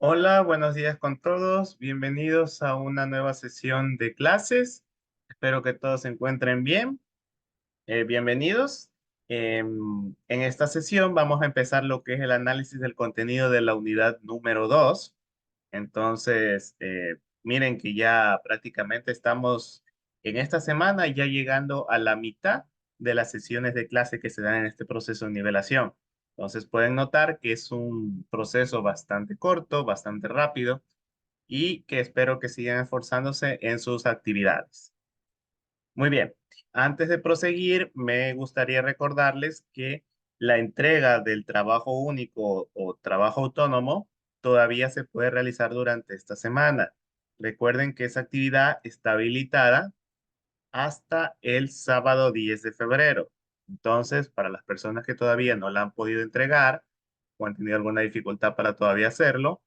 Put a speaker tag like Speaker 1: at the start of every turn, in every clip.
Speaker 1: Hola, buenos días con todos. Bienvenidos a una nueva sesión de clases. Espero que todos se encuentren bien. Bienvenidos. En esta sesión vamos a empezar lo que es el análisis del contenido de la unidad número 2. Entonces, miren que ya prácticamente estamos en esta semana ya llegando a la mitad de las sesiones de clase que se dan en este proceso de nivelación. Entonces, pueden notar que es un proceso bastante corto, bastante rápido y que espero que sigan esforzándose en sus actividades. Muy bien. Antes de proseguir, me gustaría recordarles que la entrega del trabajo único o trabajo autónomo todavía se puede realizar durante esta semana. Recuerden que esa actividad está habilitada hasta el sábado 10 de febrero. Entonces, para las personas que todavía no la han podido entregar o han tenido alguna dificultad para todavía hacerlo,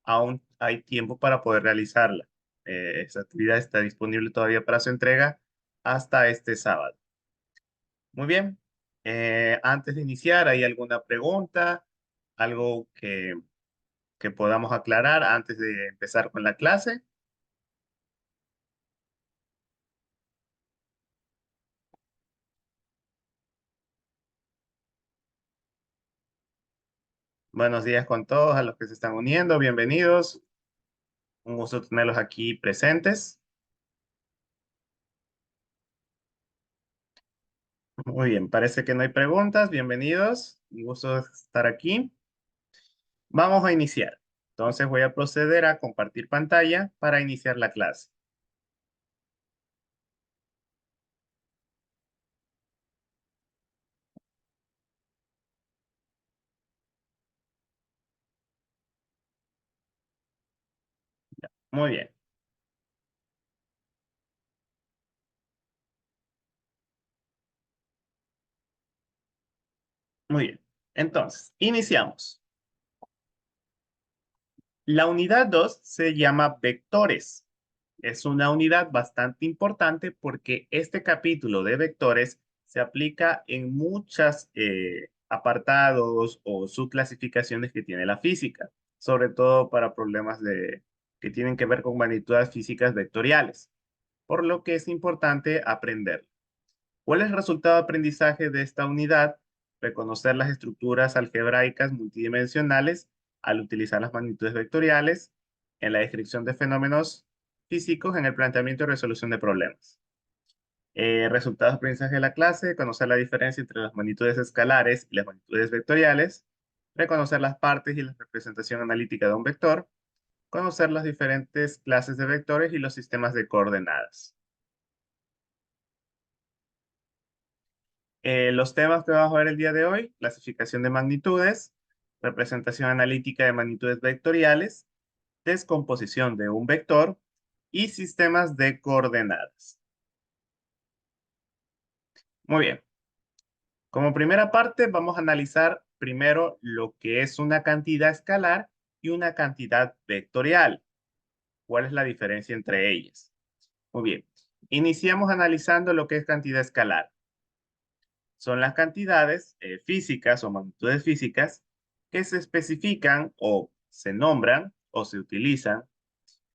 Speaker 1: aún hay tiempo para poder realizarla. Esa actividad está disponible todavía para su entrega hasta este sábado. Muy bien. Antes de iniciar, ¿hay alguna pregunta? ¿Algo que podamos aclarar antes de empezar con la clase? Buenos días con todos a los que se están uniendo. Bienvenidos. Un gusto tenerlos aquí presentes. Muy bien, parece que no hay preguntas. Bienvenidos. Un gusto estar aquí. Vamos a iniciar. Entonces voy a proceder a compartir pantalla para iniciar la clase. Muy bien, muy bien. Entonces, iniciamos. La unidad 2 se llama vectores. Es una unidad bastante importante porque este capítulo de vectores se aplica en muchas apartados o subclasificaciones que tiene la física, sobre todo para problemas que tienen que ver con magnitudes físicas vectoriales, por lo que es importante aprender. ¿Cuál es el resultado de aprendizaje de esta unidad? Reconocer las estructuras algebraicas multidimensionales al utilizar las magnitudes vectoriales en la descripción de fenómenos físicos en el planteamiento y resolución de problemas. Resultados de aprendizaje de la clase, conocer la diferencia entre las magnitudes escalares y las magnitudes vectoriales, reconocer las partes y la representación analítica de un vector, conocer las diferentes clases de vectores y los sistemas de coordenadas. Los temas que vamos a ver el día de hoy: clasificación de magnitudes, representación analítica de magnitudes vectoriales, descomposición de un vector y sistemas de coordenadas. Muy bien. Como primera parte, vamos a analizar primero lo que es una cantidad escalar y una cantidad vectorial. ¿Cuál es la diferencia entre ellas? Muy bien. Iniciamos analizando lo que es cantidad escalar. Son las cantidades físicas o magnitudes físicas que se especifican o se nombran o se utilizan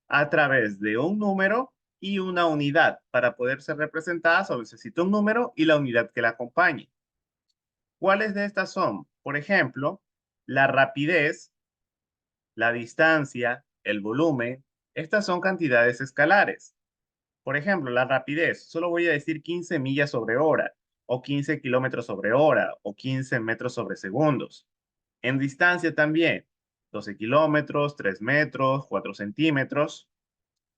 Speaker 1: a través de un número y una unidad. Para poder ser representadas, solo necesita un número y la unidad que la acompañe. ¿Cuáles de estas son? Por ejemplo, la rapidez, la distancia, el volumen. Estas son cantidades escalares. Por ejemplo, la rapidez, solo voy a decir 15 millas sobre hora, o 15 kilómetros sobre hora, o 15 metros sobre segundos. En distancia también, 12 kilómetros, 3 metros, 4 centímetros.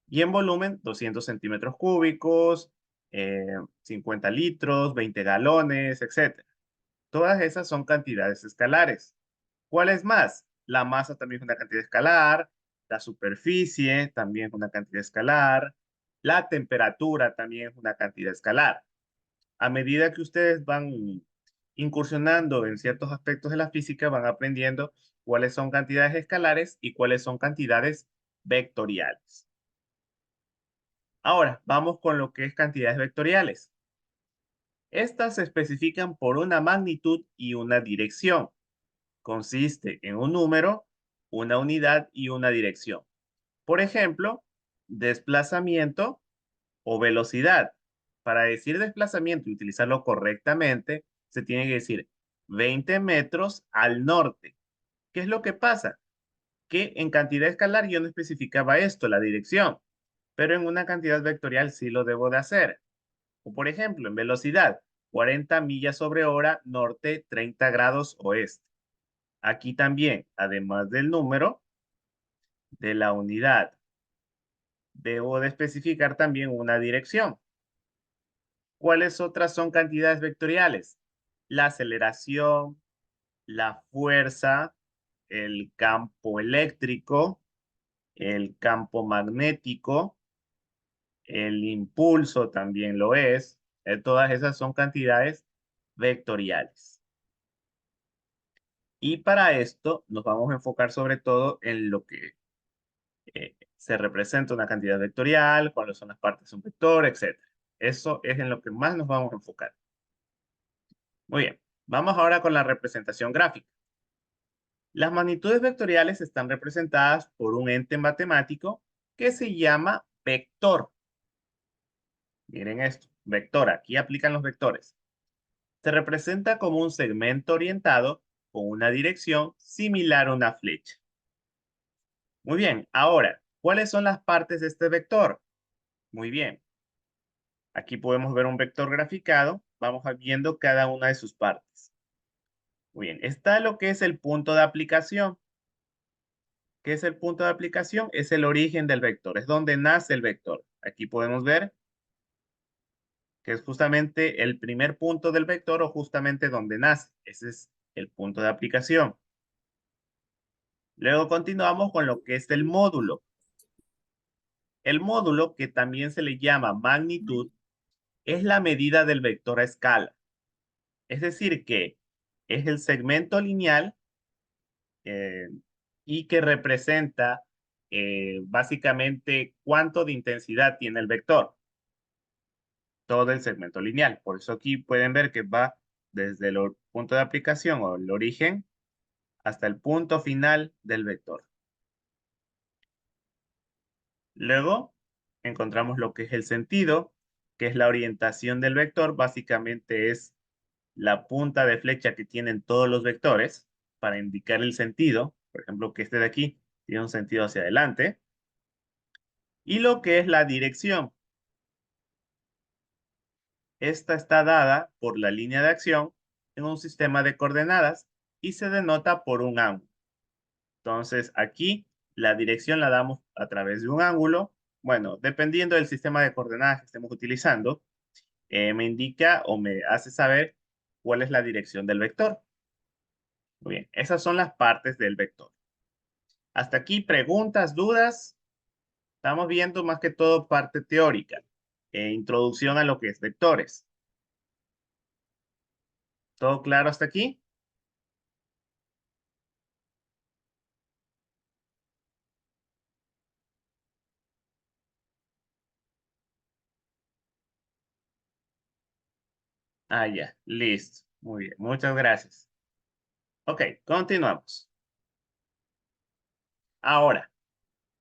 Speaker 1: Y en volumen, 200 centímetros cúbicos, 50 litros, 20 galones, etc. Todas esas son cantidades escalares. ¿Cuál es más? La masa también es una cantidad escalar, la superficie también es una cantidad escalar, la temperatura también es una cantidad escalar. A medida que ustedes van incursionando en ciertos aspectos de la física, van aprendiendo cuáles son cantidades escalares y cuáles son cantidades vectoriales. Ahora, vamos con lo que es cantidades vectoriales. Estas se especifican por una magnitud y una dirección. Consiste en un número una unidad y una dirección. Por ejemplo, desplazamiento o velocidad. Para decir desplazamiento y utilizarlo correctamente, se tiene que decir 20 metros al norte. ¿Qué es lo que pasa? Que en cantidad escalar yo no especificaba esto, la dirección, pero en una cantidad vectorial sí lo debo de hacer. O por ejemplo, en velocidad, 40 millas sobre hora, norte, 30 grados oeste. Aquí también, además del número de la unidad, debo de especificar también una dirección. ¿Cuáles otras son cantidades vectoriales? La aceleración, la fuerza, el campo eléctrico, el campo magnético, el impulso también lo es. Todas esas son cantidades vectoriales. Y para esto nos vamos a enfocar sobre todo en lo que se representa una cantidad vectorial, cuáles son las partes de un vector, etc. Eso es en lo que más nos vamos a enfocar. Muy bien, vamos ahora con la representación gráfica. Las magnitudes vectoriales están representadas por un ente matemático que se llama vector. Miren esto, vector, aquí aplican los vectores. Se representa como un segmento orientado con una dirección similar a una flecha. Muy bien, ahora, ¿cuáles son las partes de este vector? Muy bien, aquí podemos ver un vector graficado. Vamos viendo cada una de sus partes. Muy bien, está lo que es el punto de aplicación. ¿Qué es el punto de aplicación? Es el origen del vector, es donde nace el vector. Aquí podemos ver que es justamente el primer punto del vector o justamente donde nace. Ese es el punto de aplicación. Luego continuamos con lo que es el módulo. El módulo, que también se le llama magnitud, es la medida del vector a escala. Es decir, que es el segmento lineal eh, y que representa básicamente cuánto de intensidad tiene el vector, todo el segmento lineal. Por eso aquí pueden ver que va desde el punto de aplicación o el origen hasta el punto final del vector. Luego encontramos lo que es el sentido, que es la orientación del vector. Básicamente es la punta de flecha que tienen todos los vectores para indicar el sentido. Por ejemplo, que este de aquí tiene un sentido hacia adelante. Y lo que es la dirección. Esta está dada por la línea de acción en un sistema de coordenadas y se denota por un ángulo. Entonces, aquí la dirección la damos a través de un ángulo. Bueno, dependiendo del sistema de coordenadas que estemos utilizando, me indica o me hace saber cuál es la dirección del vector. Muy bien, esas son las partes del vector. Hasta aquí, preguntas, dudas. Estamos viendo más que todo parte teórica. Introducción a lo que es vectores. ¿Todo claro hasta aquí? Ah, ya, listo. Muy bien, muchas gracias. Ok, continuamos. Ahora,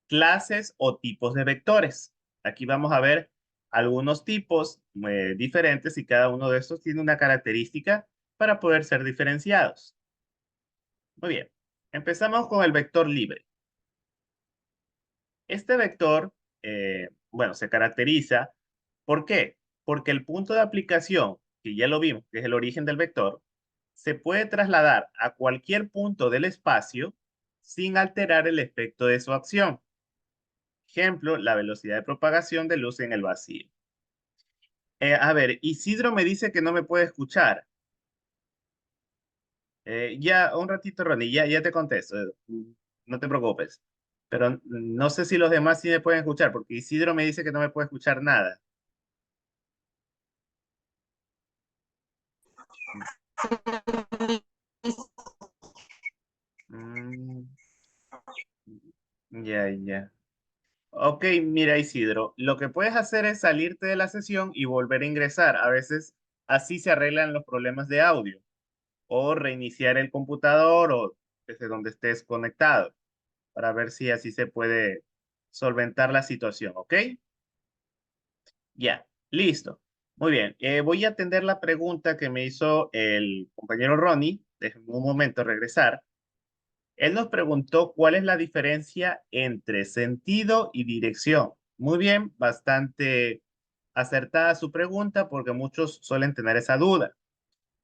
Speaker 1: clases o tipos de vectores. Aquí vamos a ver algunos tipos diferentes y cada uno de estos tiene una característica para poder ser diferenciados. Muy bien, empezamos con el vector libre. Este vector, bueno, se caracteriza, ¿por qué? Porque el punto de aplicación, que ya lo vimos, que es el origen del vector, se puede trasladar a cualquier punto del espacio sin alterar el efecto de su acción. Ejemplo, la velocidad de propagación de luz en el vacío. A ver, Isidro me dice que no me puede escuchar. Ya, un ratito, Ronnie, ya te contesto. No te preocupes. Pero no sé si los demás sí me pueden escuchar, porque Isidro me dice que no me puede escuchar nada. Mm, ya. Ok, mira, Isidro, lo que puedes hacer es salirte de la sesión y volver a ingresar. A veces así se arreglan los problemas de audio. O reiniciar el computador o desde donde estés conectado. para ver si así se puede solventar la situación, ¿ok? Ya, listo. Muy bien. Voy a atender la pregunta que me hizo el compañero Ronnie. Déjenme un momento regresar. Él nos preguntó cuál es la diferencia entre sentido y dirección. Muy bien, bastante acertada su pregunta porque muchos suelen tener esa duda.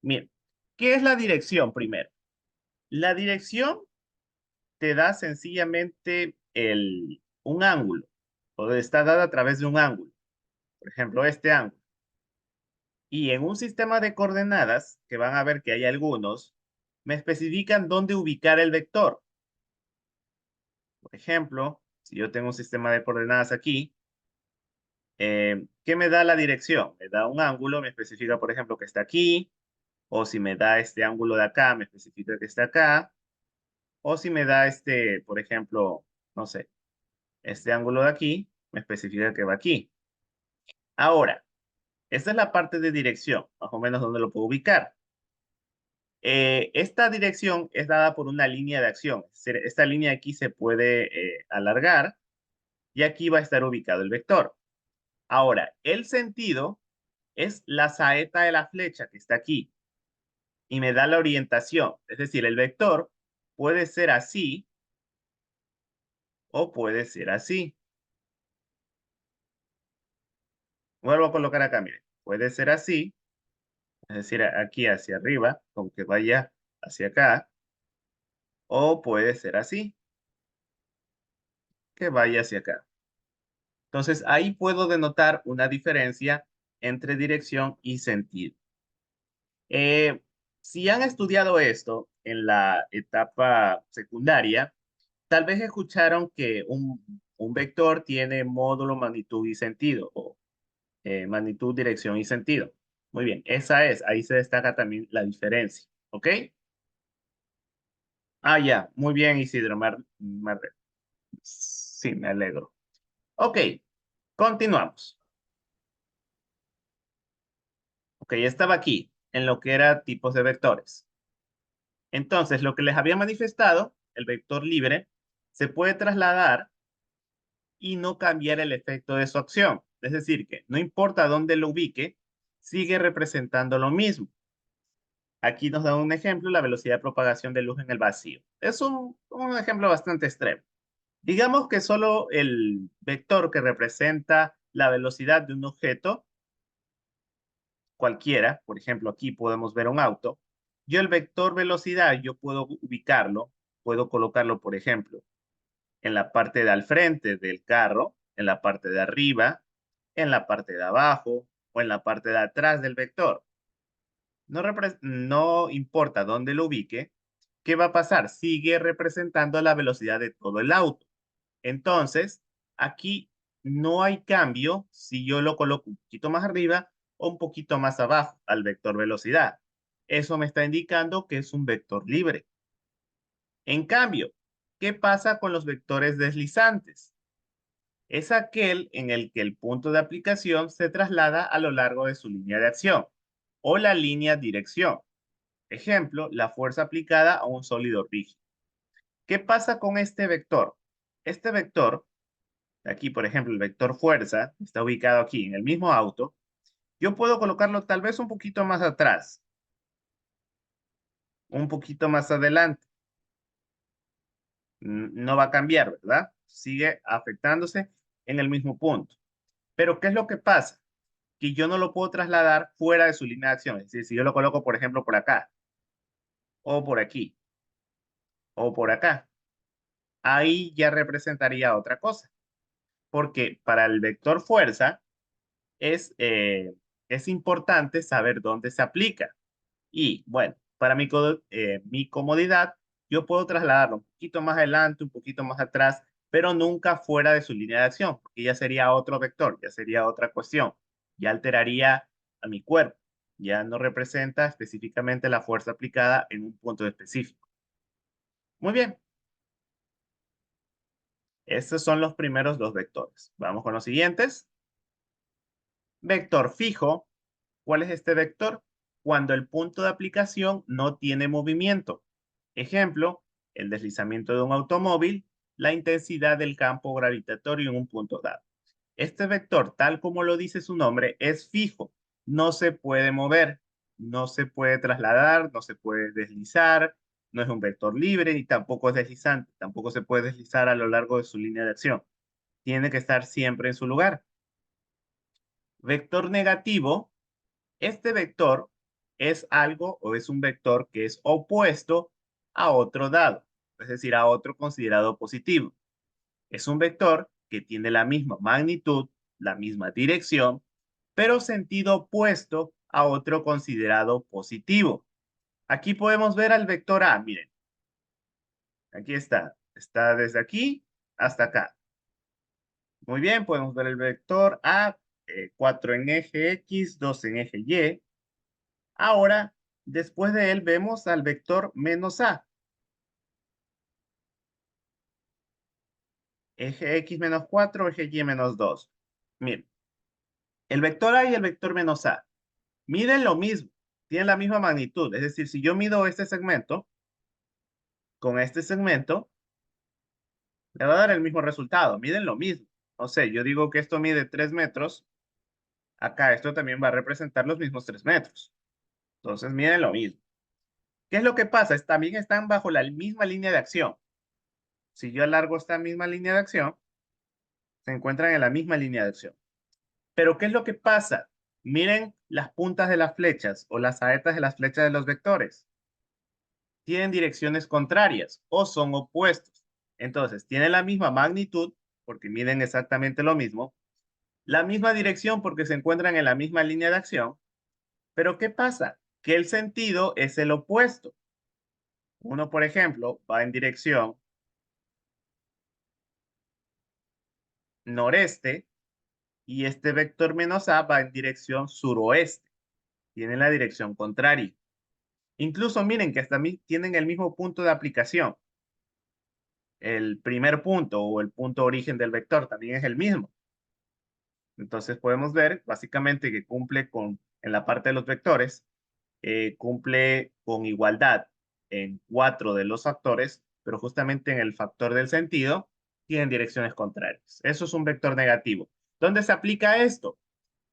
Speaker 1: Bien, ¿qué es la dirección primero? La dirección te da sencillamente un ángulo, o está dada a través de un ángulo. Por ejemplo, este ángulo. Y en un sistema de coordenadas, que van a ver que hay algunos, me especifican dónde ubicar el vector. Por ejemplo, si yo tengo un sistema de coordenadas aquí, ¿qué me da la dirección? Me da un ángulo, me especifica, por ejemplo, que está aquí, o si me da este ángulo de acá, me especifica que está acá, o si me da este, por ejemplo, no sé, este ángulo de aquí, me especifica que va aquí. Ahora, esta es la parte de dirección, más o menos donde lo puedo ubicar. Esta dirección es dada por una línea de acción. Es decir, esta línea aquí se puede alargar y aquí va a estar ubicado el vector. Ahora, el sentido es la saeta de la flecha que está aquí y me da la orientación. Es decir, el vector puede ser así o puede ser así. Vuelvo a colocar acá, miren. Puede ser así, es decir, aquí hacia arriba, como que vaya hacia acá, o puede ser así, que vaya hacia acá. Entonces, ahí puedo denotar una diferencia entre dirección y sentido. Eh, si han estudiado esto en la etapa secundaria, tal vez escucharon que un vector tiene módulo, magnitud y sentido, o magnitud, dirección y sentido. Muy bien, esa es, ahí se destaca también la diferencia, ¿ok? Ah, ya, muy bien, Isidro, sí, me alegro. Ok, continuamos. Ok, estaba aquí, en lo que era tipos de vectores. Entonces, lo que les había manifestado, el vector libre, se puede trasladar y no cambiar el efecto de su acción. Es decir, que no importa dónde lo ubique, sigue representando lo mismo. Aquí nos da un ejemplo, la velocidad de propagación de luz en el vacío. Es un ejemplo bastante extremo. Digamos que solo el vector que representa la velocidad de un objeto cualquiera, por ejemplo, aquí podemos ver un auto, yo el vector velocidad, yo puedo ubicarlo, puedo colocarlo, por ejemplo, en la parte de al frente del carro, en la parte de arriba, en la parte de abajo o en la parte de atrás del vector. No importa dónde lo ubique, ¿qué va a pasar? Sigue representando la velocidad de todo el auto. Entonces, aquí no hay cambio si yo lo coloco un poquito más arriba o un poquito más abajo al vector velocidad. Eso me está indicando que es un vector libre. En cambio, ¿qué pasa con los vectores deslizantes? Es aquel en el que el punto de aplicación se traslada a lo largo de su línea de acción o la línea dirección. Ejemplo, la fuerza aplicada a un sólido rígido. ¿Qué pasa con este vector? Este vector, aquí por ejemplo el vector fuerza, está ubicado aquí en el mismo auto, yo puedo colocarlo tal vez un poquito más atrás, un poquito más adelante. No va a cambiar, ¿verdad? Sigue afectándose en el mismo punto. Pero ¿qué es lo que pasa? Que yo no lo puedo trasladar fuera de su línea de acción. Es decir, si yo lo coloco, por ejemplo, por acá, o por aquí, o por acá, ahí ya representaría otra cosa. Porque para el vector fuerza es importante saber dónde se aplica. Y bueno, para mi comodidad, yo puedo trasladarlo un poquito más adelante, un poquito más atrás, pero nunca fuera de su línea de acción, porque ya sería otro vector, ya sería otra cuestión, ya alteraría a mi cuerpo, ya no representa específicamente la fuerza aplicada en un punto específico. Muy bien, estos son los primeros dos vectores. Vamos con los siguientes. Vector fijo. ¿Cuál es este vector? Cuando el punto de aplicación no tiene movimiento. Ejemplo, el deslizamiento de un automóvil la intensidad del campo gravitatorio en un punto dado. Este vector, tal como lo dice su nombre, es fijo, no se puede mover, no se puede trasladar, no se puede deslizar, no es un vector libre ni tampoco es deslizante, tampoco se puede deslizar a lo largo de su línea de acción. Tiene que estar siempre en su lugar. Vector negativo, este vector es algo o es un vector que es opuesto a otro dado, es decir, a otro considerado positivo. Es un vector que tiene la misma magnitud, la misma dirección, pero sentido opuesto a otro considerado positivo. Aquí podemos ver al vector A, miren, aquí está desde aquí hasta acá. Muy bien, podemos ver el vector A, 4 en eje X, 2 en eje Y. Ahora, después de él vemos al vector menos A, eje X menos 4, eje Y menos 2. Miren, el vector A y el vector menos A miden lo mismo, tienen la misma magnitud. Es decir, si yo mido este segmento con este segmento, le va a dar el mismo resultado. Miden lo mismo. No sé, yo digo que esto mide 3 metros. Acá esto también va a representar los mismos 3 metros. Entonces miden lo mismo. ¿Qué es lo que pasa? También están bajo la misma línea de acción. Si yo alargo esta misma línea de acción, se encuentran en la misma línea de acción. Pero ¿qué es lo que pasa? Miren las puntas de las flechas o las saetas de las flechas de los vectores. Tienen direcciones contrarias o son opuestos. Entonces, tienen la misma magnitud porque miden exactamente lo mismo, la misma dirección porque se encuentran en la misma línea de acción, pero ¿qué pasa? Que el sentido es el opuesto. Uno, por ejemplo, va en dirección noreste y este vector menos A va en dirección suroeste. Tienen la dirección contraria. Incluso miren que hasta tienen el mismo punto de aplicación. El primer punto o el punto origen del vector también es el mismo. Entonces podemos ver básicamente que cumple con, en la parte de los vectores, cumple con igualdad en 4 de los factores, pero justamente en el factor del sentido tienen direcciones contrarias. Eso es un vector negativo. ¿Dónde se aplica esto?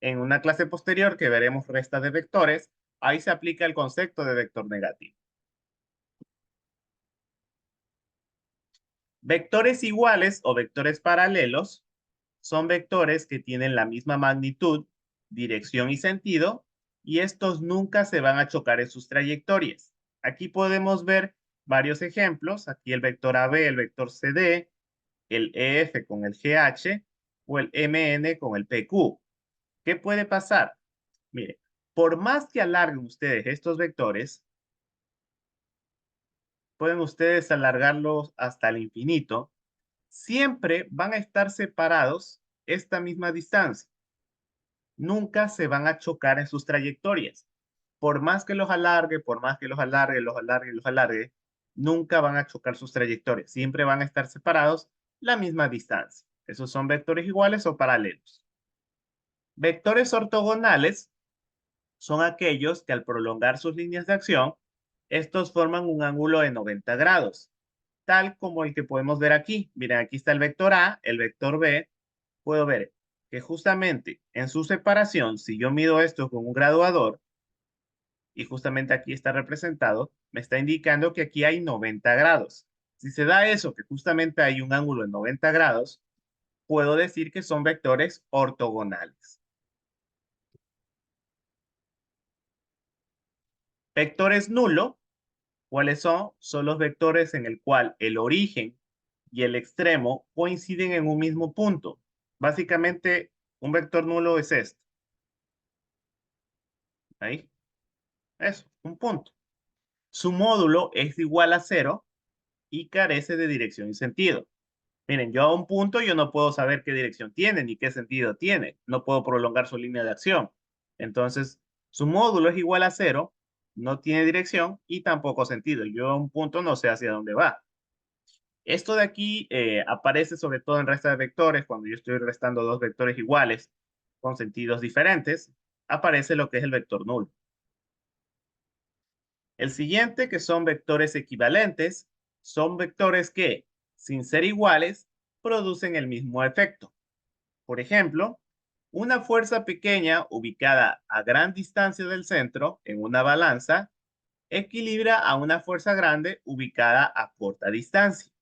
Speaker 1: En una clase posterior que veremos resta de vectores, ahí se aplica el concepto de vector negativo. Vectores iguales o vectores paralelos son vectores que tienen la misma magnitud, dirección y sentido, y estos nunca se van a chocar en sus trayectorias. Aquí podemos ver varios ejemplos. Aquí el vector AB, el vector CD, el EF con el GH o el MN con el PQ. ¿Qué puede pasar? Mire, por más que alarguen ustedes estos vectores, pueden ustedes alargarlos hasta el infinito, siempre van a estar separados esta misma distancia. Nunca se van a chocar en sus trayectorias. Por más que los alargue, por más que los alargue, los alargue, los alargue, nunca van a chocar sus trayectorias. Siempre van a estar separados la misma distancia. Esos son vectores iguales o paralelos. Vectores ortogonales son aquellos que al prolongar sus líneas de acción, estos forman un ángulo de 90 grados, tal como el que podemos ver aquí. Miren, aquí está el vector A, el vector B. Puedo ver que justamente en su separación, si yo mido esto con un graduador, y justamente aquí está representado, me está indicando que aquí hay 90 grados. Si se da eso, que justamente hay un ángulo de 90 grados, puedo decir que son vectores ortogonales. Vectores nulo, ¿cuáles son? Son los vectores en el cual el origen y el extremo coinciden en un mismo punto. Básicamente, un vector nulo es esto. Ahí, eso, un punto. Su módulo es igual a cero y carece de dirección y sentido. Miren, yo a un punto yo no puedo saber qué dirección tiene ni qué sentido tiene. No puedo prolongar su línea de acción. Entonces, su módulo es igual a cero, no tiene dirección y tampoco sentido. Yo a un punto no sé hacia dónde va. Esto de aquí aparece sobre todo en resta de vectores. Cuando yo estoy restando dos vectores iguales con sentidos diferentes, aparece lo que es el vector nulo. El siguiente, que son vectores equivalentes, son vectores que sin ser iguales, producen el mismo efecto. Por ejemplo, una fuerza pequeña ubicada a gran distancia del centro en una balanza equilibra a una fuerza grande ubicada a corta distancia.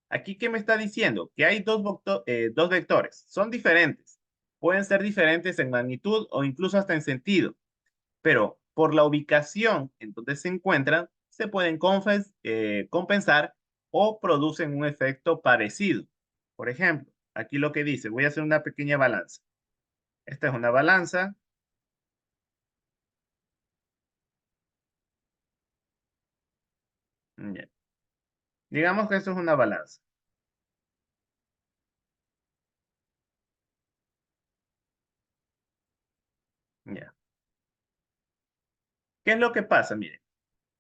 Speaker 1: Aquí, ¿qué me está diciendo? Que hay dos vectores. Son diferentes. Pueden ser diferentes en magnitud o incluso hasta en sentido, pero por la ubicación en donde se encuentran, se pueden compensar o producen un efecto parecido. Por ejemplo, aquí lo que dice, voy a hacer una pequeña balanza. Esta es una balanza. Ya. Digamos que esto es una balanza. Ya. ¿Qué es lo que pasa? Miren,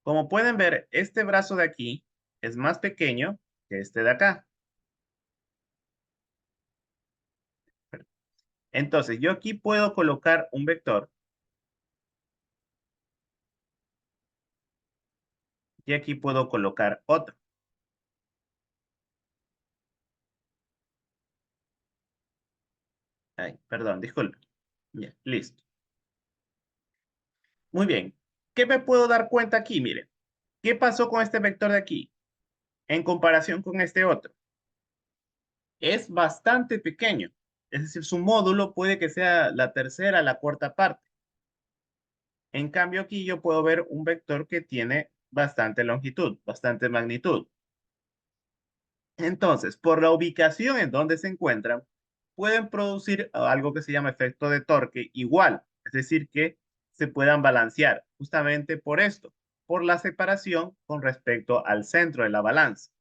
Speaker 1: como pueden ver, este brazo de aquí es más pequeño que este de acá. Entonces, yo aquí puedo colocar un vector y aquí puedo colocar otro. Ay, perdón, disculpe. Ya, listo. Muy bien. ¿Qué me puedo dar cuenta aquí? Miren, ¿qué pasó con este vector de aquí en comparación con este otro? Es bastante pequeño. Es decir, su módulo puede que sea la tercera, la cuarta parte. En cambio, aquí yo puedo ver un vector que tiene bastante longitud, bastante magnitud. Entonces, por la ubicación en donde se encuentran, pueden producir algo que se llama efecto de torque igual, es decir, que se puedan balancear justamente por esto, por la separación con respecto al centro de la balanza.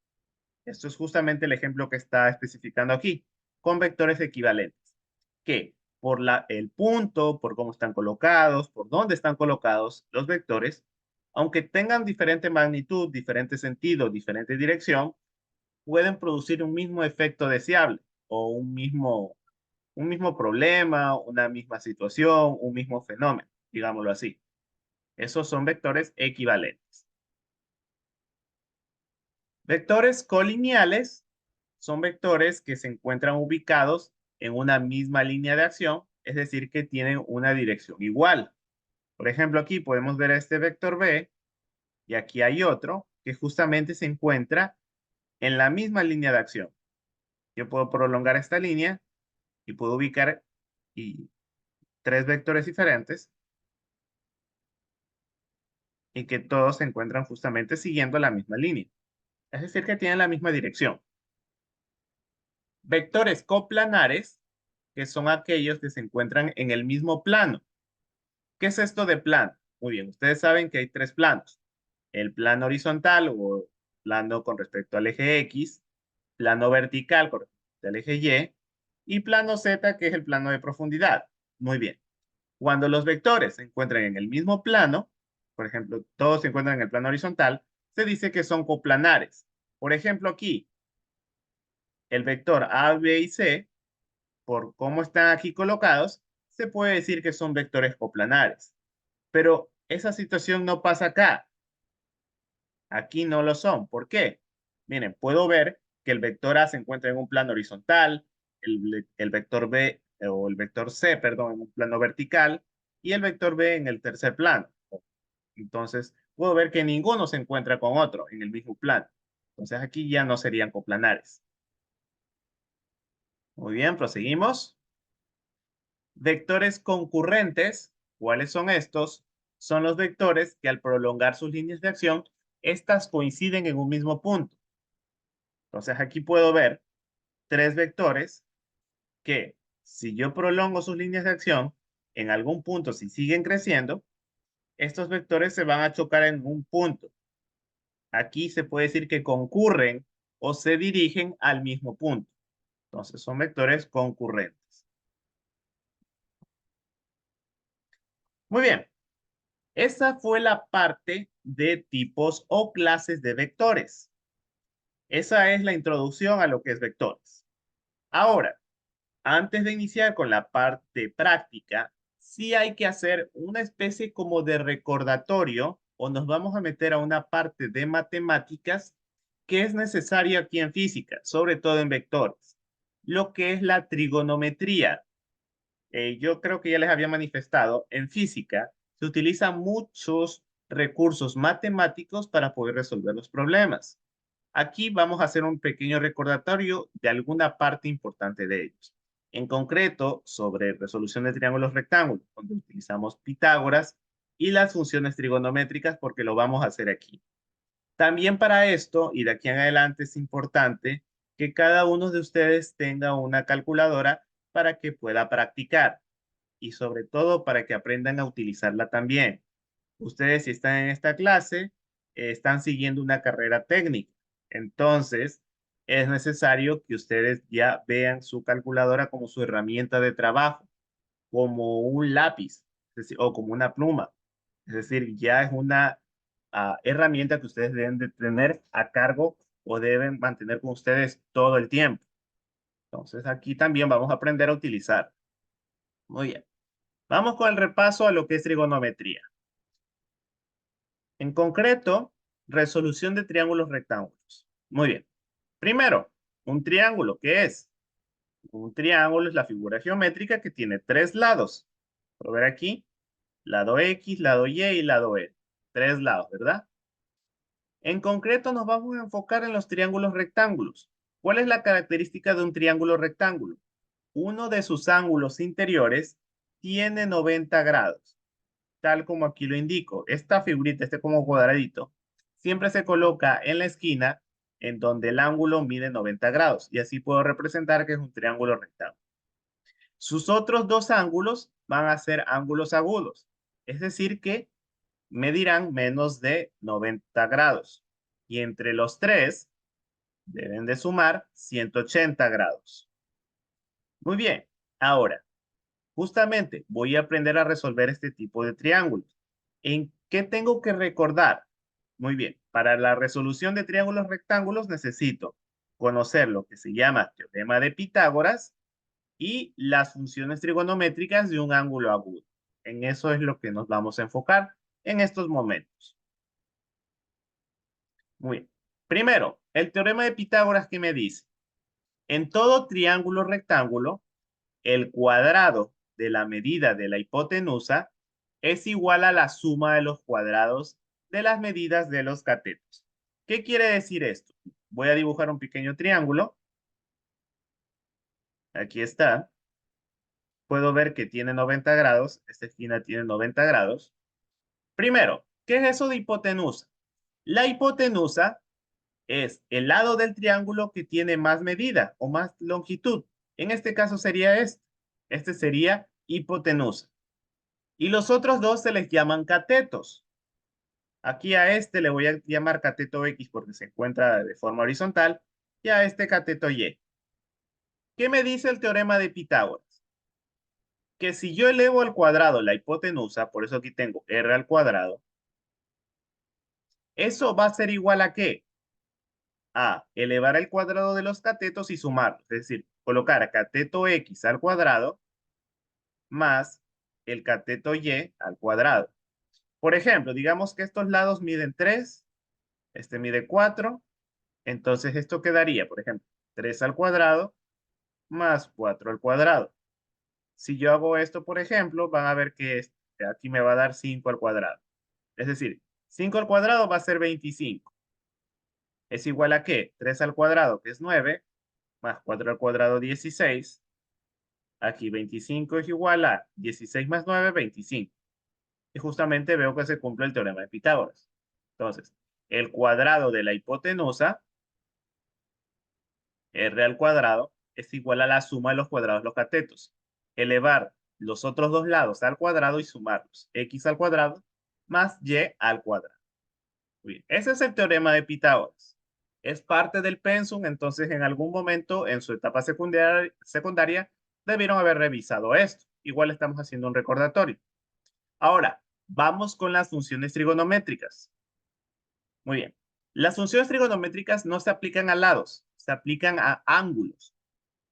Speaker 1: Esto es justamente el ejemplo que está especificando aquí, con vectores equivalentes, que por el punto, por cómo están colocados, por dónde están colocados los vectores, aunque tengan diferente magnitud, diferente sentido, diferente dirección, pueden producir un mismo efecto deseable o un mismo problema, una misma situación, un mismo fenómeno, digámoslo así. Esos son vectores equivalentes. Vectores colineales son vectores que se encuentran ubicados en una misma línea de acción, es decir, que tienen una dirección igual. Por ejemplo, aquí podemos ver este vector B y aquí hay otro que justamente se encuentra en la misma línea de acción. Yo puedo prolongar esta línea y puedo ubicar y, tres vectores diferentes y que todos se encuentran justamente siguiendo la misma línea. Es decir, que tienen la misma dirección. Vectores coplanares, que son aquellos que se encuentran en el mismo plano. ¿Qué es esto de plano? Muy bien, ustedes saben que hay tres planos. El plano horizontal o plano con respecto al eje X, plano vertical con respecto al eje y plano Z, que es el plano de profundidad. Muy bien. Cuando los vectores se encuentran en el mismo plano, por ejemplo, todos se encuentran en el plano horizontal, se dice que son coplanares. Por ejemplo, aquí, el vector A, B y C, por cómo están aquí colocados, se puede decir que son vectores coplanares. Pero esa situación no pasa acá. Aquí no lo son. ¿Por qué? Miren, puedo ver que el vector A se encuentra en un plano horizontal, el vector B o el vector C, perdón, en un plano vertical y el vector B en el tercer plano. Entonces, puedo ver que ninguno se encuentra con otro en el mismo plano. Entonces, aquí ya no serían coplanares. Muy bien, proseguimos. Vectores concurrentes, ¿cuáles son estos? Son los vectores que al prolongar sus líneas de acción, estas coinciden en un mismo punto. Entonces, aquí puedo ver tres vectores que, si yo prolongo sus líneas de acción, en algún punto, si siguen creciendo, estos vectores se van a chocar en un punto. Aquí se puede decir que concurren o se dirigen al mismo punto. Entonces son vectores concurrentes. Muy bien, esa fue la parte de tipos o clases de vectores. Esa es la introducción a lo que es vectores. Ahora, antes de iniciar con la parte práctica, sí hay que hacer una especie como de recordatorio o nos vamos a meter a una parte de matemáticas que es necesario aquí en física, sobre todo en vectores, lo que es la trigonometría. Yo creo que ya les había manifestado, en física se utilizan muchos recursos matemáticos para poder resolver los problemas. Aquí vamos a hacer un pequeño recordatorio de alguna parte importante de ellos. En concreto, sobre resolución de triángulos rectángulos, donde utilizamos Pitágoras y las funciones trigonométricas, porque lo vamos a hacer aquí. También para esto, y de aquí en adelante, es importante que cada uno de ustedes tenga una calculadora para que pueda practicar y sobre todo para que aprendan a utilizarla también. Ustedes, si están en esta clase, están siguiendo una carrera técnica. Entonces, es necesario que ustedes ya vean su calculadora como su herramienta de trabajo, como un lápiz, es decir, o como una pluma. Es decir, ya es una herramienta que ustedes deben de tener a cargo o deben mantener con ustedes todo el tiempo. Entonces, aquí también vamos a aprender a utilizar. Muy bien. Vamos con el repaso a lo que es trigonometría. En concreto, resolución de triángulos rectángulos. Muy bien. Primero, un triángulo, ¿qué es? Un triángulo es la figura geométrica que tiene tres lados. Por ver aquí, lado X, lado Y y lado E. Tres lados, ¿verdad? En concreto, nos vamos a enfocar en los triángulos rectángulos. ¿Cuál es la característica de un triángulo rectángulo? Uno de sus ángulos interiores tiene 90 grados, tal como aquí lo indico. Esta figurita, este como cuadradito, siempre se coloca en la esquina en donde el ángulo mide 90 grados y así puedo representar que es un triángulo rectángulo. Sus otros dos ángulos van a ser ángulos agudos, es decir que medirán menos de 90 grados y entre los tres deben de sumar 180 grados. Muy bien, ahora justamente voy a aprender a resolver este tipo de triángulos. ¿En qué tengo que recordar? Muy bien, para la resolución de triángulos rectángulos necesito conocer lo que se llama teorema de Pitágoras y las funciones trigonométricas de un ángulo agudo. En eso es lo que nos vamos a enfocar en estos momentos. Muy bien. Primero, el teorema de Pitágoras, ¿qué me dice? En todo triángulo rectángulo, el cuadrado de la medida de la hipotenusa es igual a la suma de los cuadrados de las medidas de los catetos. ¿Qué quiere decir esto? Voy a dibujar un pequeño triángulo. Aquí está. Puedo ver que tiene 90 grados. Esta esquina tiene 90 grados. Primero, ¿qué es eso de hipotenusa? La hipotenusa es el lado del triángulo que tiene más medida o más longitud. En este caso sería este. Este sería hipotenusa. Y los otros dos se les llaman catetos. Aquí a este le voy a llamar cateto X porque se encuentra de forma horizontal y a este cateto Y. ¿Qué me dice el teorema de Pitágoras? Que si yo elevo al cuadrado la hipotenusa, por eso aquí tengo R al cuadrado, eso va a ser igual a ¿qué? A elevar el cuadrado de los catetos y sumarlos, es decir, colocar cateto X al cuadrado más el cateto Y al cuadrado. Por ejemplo, digamos que estos lados miden 3, este mide 4. Entonces esto quedaría, por ejemplo, 3 al cuadrado más 4 al cuadrado. Si yo hago esto, por ejemplo, van a ver que aquí me va a dar 5 al cuadrado. Es decir, 5 al cuadrado va a ser 25. ¿Es igual a qué? 3 al cuadrado, que es 9, más 4 al cuadrado, 16. Aquí 25 es igual a 16 más 9, 25. Y justamente veo que se cumple el teorema de Pitágoras. Entonces, el cuadrado de la hipotenusa R al cuadrado es igual a la suma de los cuadrados de los catetos. Elevar los otros dos lados al cuadrado y sumarlos. X al cuadrado más Y al cuadrado. Muy bien. Ese es el teorema de Pitágoras. Es parte del pensum, entonces en algún momento en su etapa secundaria debieron haber revisado esto. Igual estamos haciendo un recordatorio. Ahora, vamos con las funciones trigonométricas. Muy bien. Las funciones trigonométricas no se aplican a lados, se aplican a ángulos.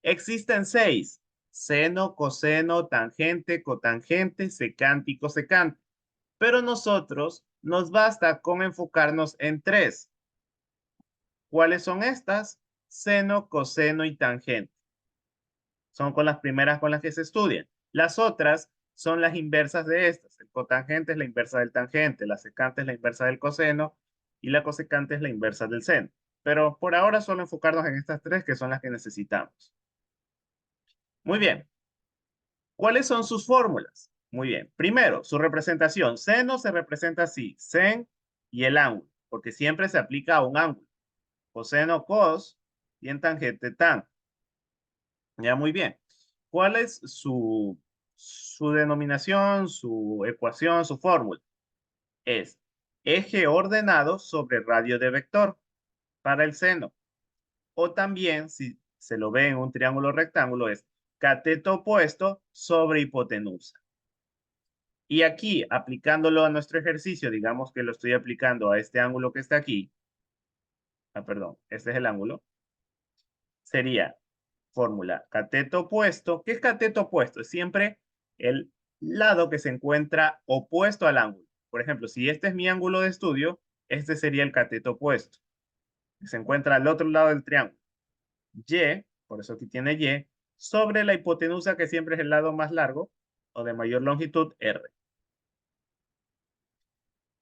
Speaker 1: Existen seis: seno, coseno, tangente, cotangente, secante y cosecante. Pero nosotros nos basta con enfocarnos en tres. ¿Cuáles son estas? Seno, coseno y tangente. Son con las primeras con las que se estudian. Las otras son las inversas de estas. El cotangente es la inversa del tangente, la secante es la inversa del coseno y la cosecante es la inversa del seno. Pero por ahora solo enfocarnos en estas tres que son las que necesitamos. Muy bien. ¿Cuáles son sus fórmulas? Muy bien. Primero, su representación. Seno se representa así, sen y el ángulo, porque siempre se aplica a un ángulo. Coseno, cos y en tangente, tan. Ya, muy bien. ¿Cuál es su denominación, su ecuación, su fórmula? Es eje ordenado sobre radio de vector para el seno. O también, si se lo ve en un triángulo rectángulo, es cateto opuesto sobre hipotenusa. Y aquí, aplicándolo a nuestro ejercicio, digamos que lo estoy aplicando a este ángulo que está aquí. Perdón, este es el ángulo. Sería fórmula cateto opuesto. ¿Qué es cateto opuesto? Es siempre el lado que se encuentra opuesto al ángulo. Por ejemplo, si este es mi ángulo de estudio, este sería el cateto opuesto, que se encuentra al otro lado del triángulo. Y, por eso aquí tiene Y, sobre la hipotenusa, que siempre es el lado más largo o de mayor longitud, R.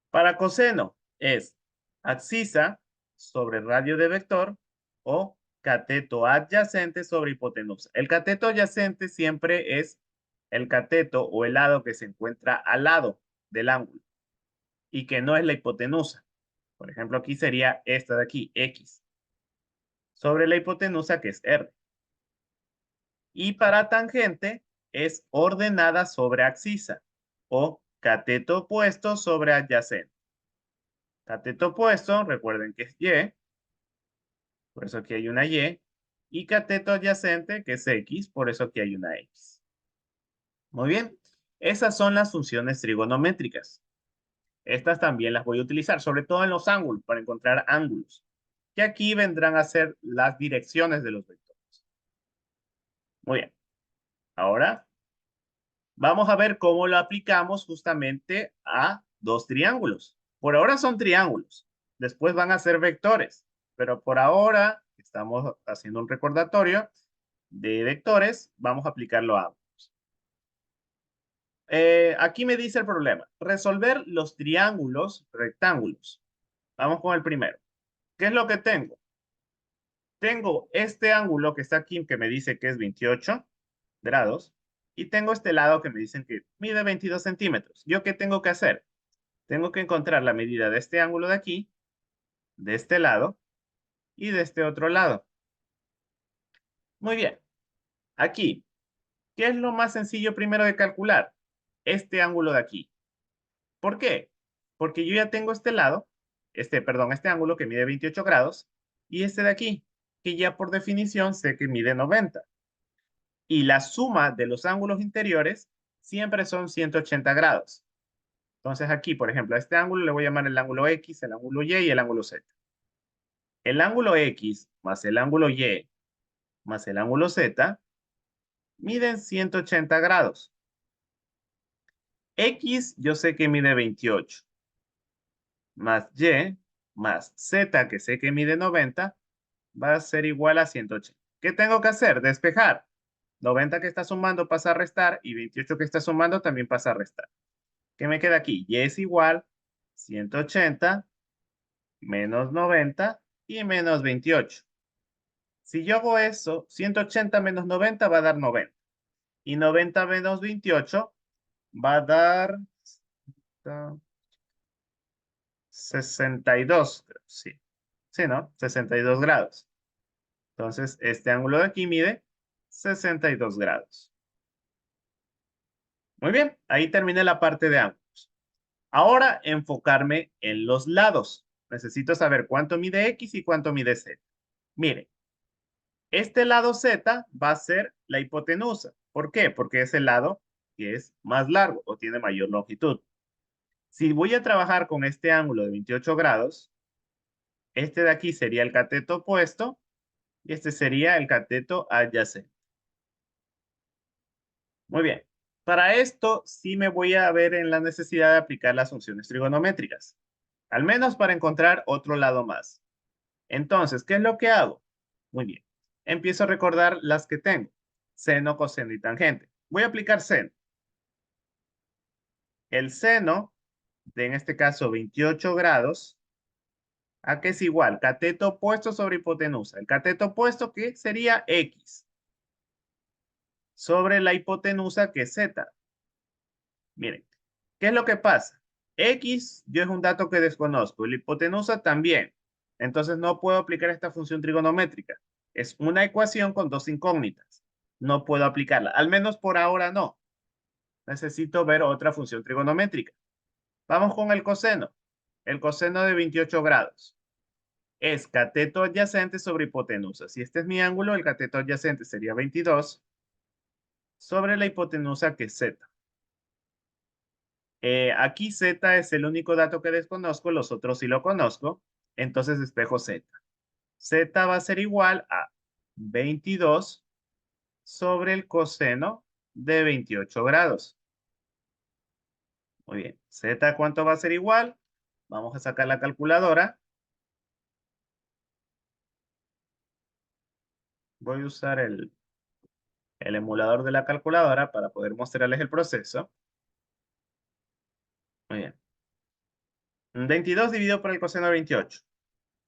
Speaker 1: Para coseno es abscisa sobre radio de vector o cateto adyacente sobre hipotenusa. El cateto adyacente siempre es el cateto o el lado que se encuentra al lado del ángulo y que no es la hipotenusa. Por ejemplo, aquí sería esta de aquí, X, sobre la hipotenusa que es R. Y para tangente es ordenada sobre abscisa o cateto opuesto sobre adyacente. Cateto opuesto, recuerden que es Y, por eso aquí hay una Y, y cateto adyacente, que es X, por eso aquí hay una X. Muy bien, esas son las funciones trigonométricas. Estas también las voy a utilizar, sobre todo en los ángulos, para encontrar ángulos, que aquí vendrán a ser las direcciones de los vectores. Muy bien, ahora vamos a ver cómo lo aplicamos justamente a dos triángulos. Por ahora son triángulos, después van a ser vectores, pero por ahora estamos haciendo un recordatorio de vectores, vamos a aplicarlo a ambos. Aquí me dice el problema, resolver los triángulos rectángulos. Vamos con el primero. ¿Qué es lo que tengo? Tengo este ángulo que está aquí, que me dice que es 28 grados, y tengo este lado que me dicen que mide 22 centímetros. ¿Yo qué tengo que hacer? Tengo que encontrar la medida de este ángulo de aquí, de este lado y de este otro lado. Muy bien. Aquí, ¿qué es lo más sencillo primero de calcular? Este ángulo de aquí. ¿Por qué? Porque yo ya tengo este lado, perdón, este ángulo que mide 28 grados y este de aquí, que ya por definición sé que mide 90. Y la suma de los ángulos interiores siempre son 180 grados. Entonces aquí, por ejemplo, a este ángulo le voy a llamar el ángulo X, el ángulo Y y el ángulo Z. El ángulo X más el ángulo Y más el ángulo Z miden 180 grados. X yo sé que mide 28, más Y más Z que sé que mide 90 va a ser igual a 180. ¿Qué tengo que hacer? Despejar. 90 que está sumando pasa a restar y 28 que está sumando también pasa a restar. ¿Qué me queda aquí? Y es igual 180 menos 90 y menos 28. Si yo hago eso, 180 menos 90 va a dar 90. Y 90 menos 28 va a dar 62. Sí, sí, ¿no? 62 grados. Entonces, este ángulo de aquí mide 62 grados. Muy bien, ahí terminé la parte de ángulos. Ahora enfocarme en los lados. Necesito saber cuánto mide X y cuánto mide Z. Mire, este lado Z va a ser la hipotenusa. ¿Por qué? Porque es el lado que es más largo o tiene mayor longitud. Si voy a trabajar con este ángulo de 28 grados, este de aquí sería el cateto opuesto y este sería el cateto adyacente. Muy bien. Para esto sí me voy a ver en la necesidad de aplicar las funciones trigonométricas, al menos para encontrar otro lado más. Entonces, ¿qué es lo que hago? Muy bien. Empiezo a recordar las que tengo. Seno, coseno y tangente. Voy a aplicar seno. El seno de, en este caso, 28 grados, ¿a qué es igual? Cateto opuesto sobre hipotenusa. El cateto opuesto, ¿qué sería? X. Sobre la hipotenusa, que es Z. Miren, ¿qué es lo que pasa? X, yo es un dato que desconozco. La hipotenusa también. Entonces no puedo aplicar esta función trigonométrica. Es una ecuación con dos incógnitas. No puedo aplicarla. Al menos por ahora no. Necesito ver otra función trigonométrica. Vamos con el coseno. El coseno de 28 grados es cateto adyacente sobre hipotenusa. Si este es mi ángulo, el cateto adyacente sería 22 sobre la hipotenusa, que es Z. Aquí Z es el único dato que desconozco, los otros sí lo conozco. Entonces despejo Z. Z va a ser igual a 22 sobre el coseno de 28 grados. Muy bien. Z, ¿cuánto va a ser igual? Vamos a sacar la calculadora. Voy a usar el emulador de la calculadora para poder mostrarles el proceso. Muy bien. 22 dividido por el coseno de 28.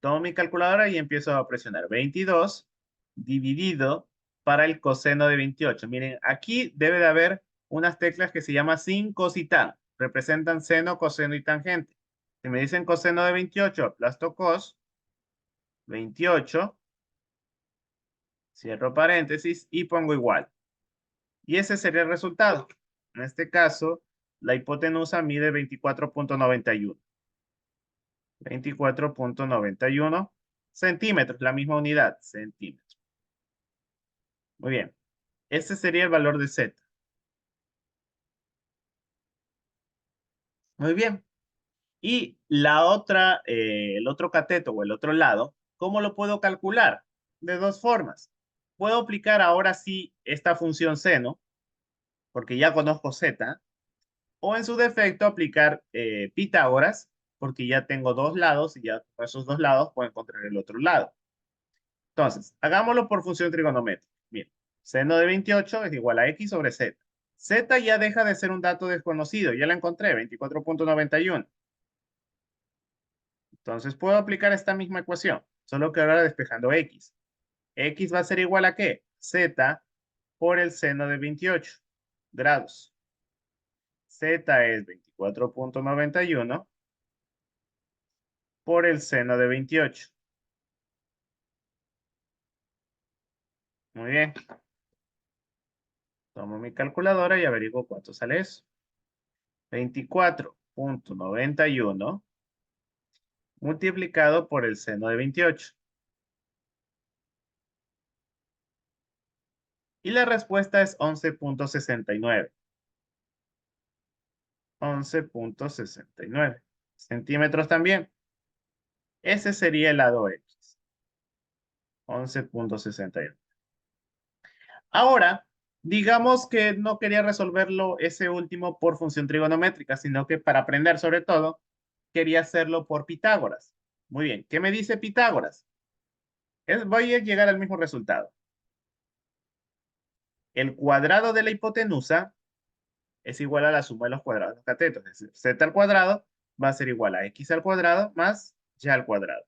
Speaker 1: Tomo mi calculadora y empiezo a presionar. 22 dividido para el coseno de 28. Miren, aquí debe de haber unas teclas que se llaman sin, cos y tan. Representan seno, coseno y tangente. Si me dicen coseno de 28, aplasto cos. 28. Cierro paréntesis y pongo igual. Y ese sería el resultado. En este caso, la hipotenusa mide 24.91. 24.91 centímetros, la misma unidad, centímetros. Muy bien. Ese sería el valor de Z. Muy bien. Y la otra, el otro cateto o el otro lado, ¿cómo lo puedo calcular? De dos formas. Puedo aplicar ahora sí esta función seno, porque ya conozco Z, o en su defecto aplicar Pitágoras, porque ya tengo dos lados y ya con esos dos lados puedo encontrar el otro lado. Entonces, hagámoslo por función trigonométrica. Bien, seno de 28 es igual a X sobre Z. Z ya deja de ser un dato desconocido, ya la encontré, 24.91. Entonces puedo aplicar esta misma ecuación, solo que ahora despejando X. X va a ser igual a ¿qué? Z por el seno de 28 grados. Z es 24.91 por el seno de 28. Muy bien. Tomo mi calculadora y averiguo cuánto sale eso. 24.91 multiplicado por el seno de 28. Y la respuesta es 11.69. 11.69 centímetros también. Ese sería el lado X. 11.69. Ahora, digamos que no quería resolverlo ese último por función trigonométrica, sino que para aprender sobre todo, quería hacerlo por Pitágoras. Muy bien, ¿qué me dice Pitágoras? Voy a llegar al mismo resultado. El cuadrado de la hipotenusa es igual a la suma de los cuadrados de los catetos. Es decir, z al cuadrado va a ser igual a x al cuadrado más y al cuadrado.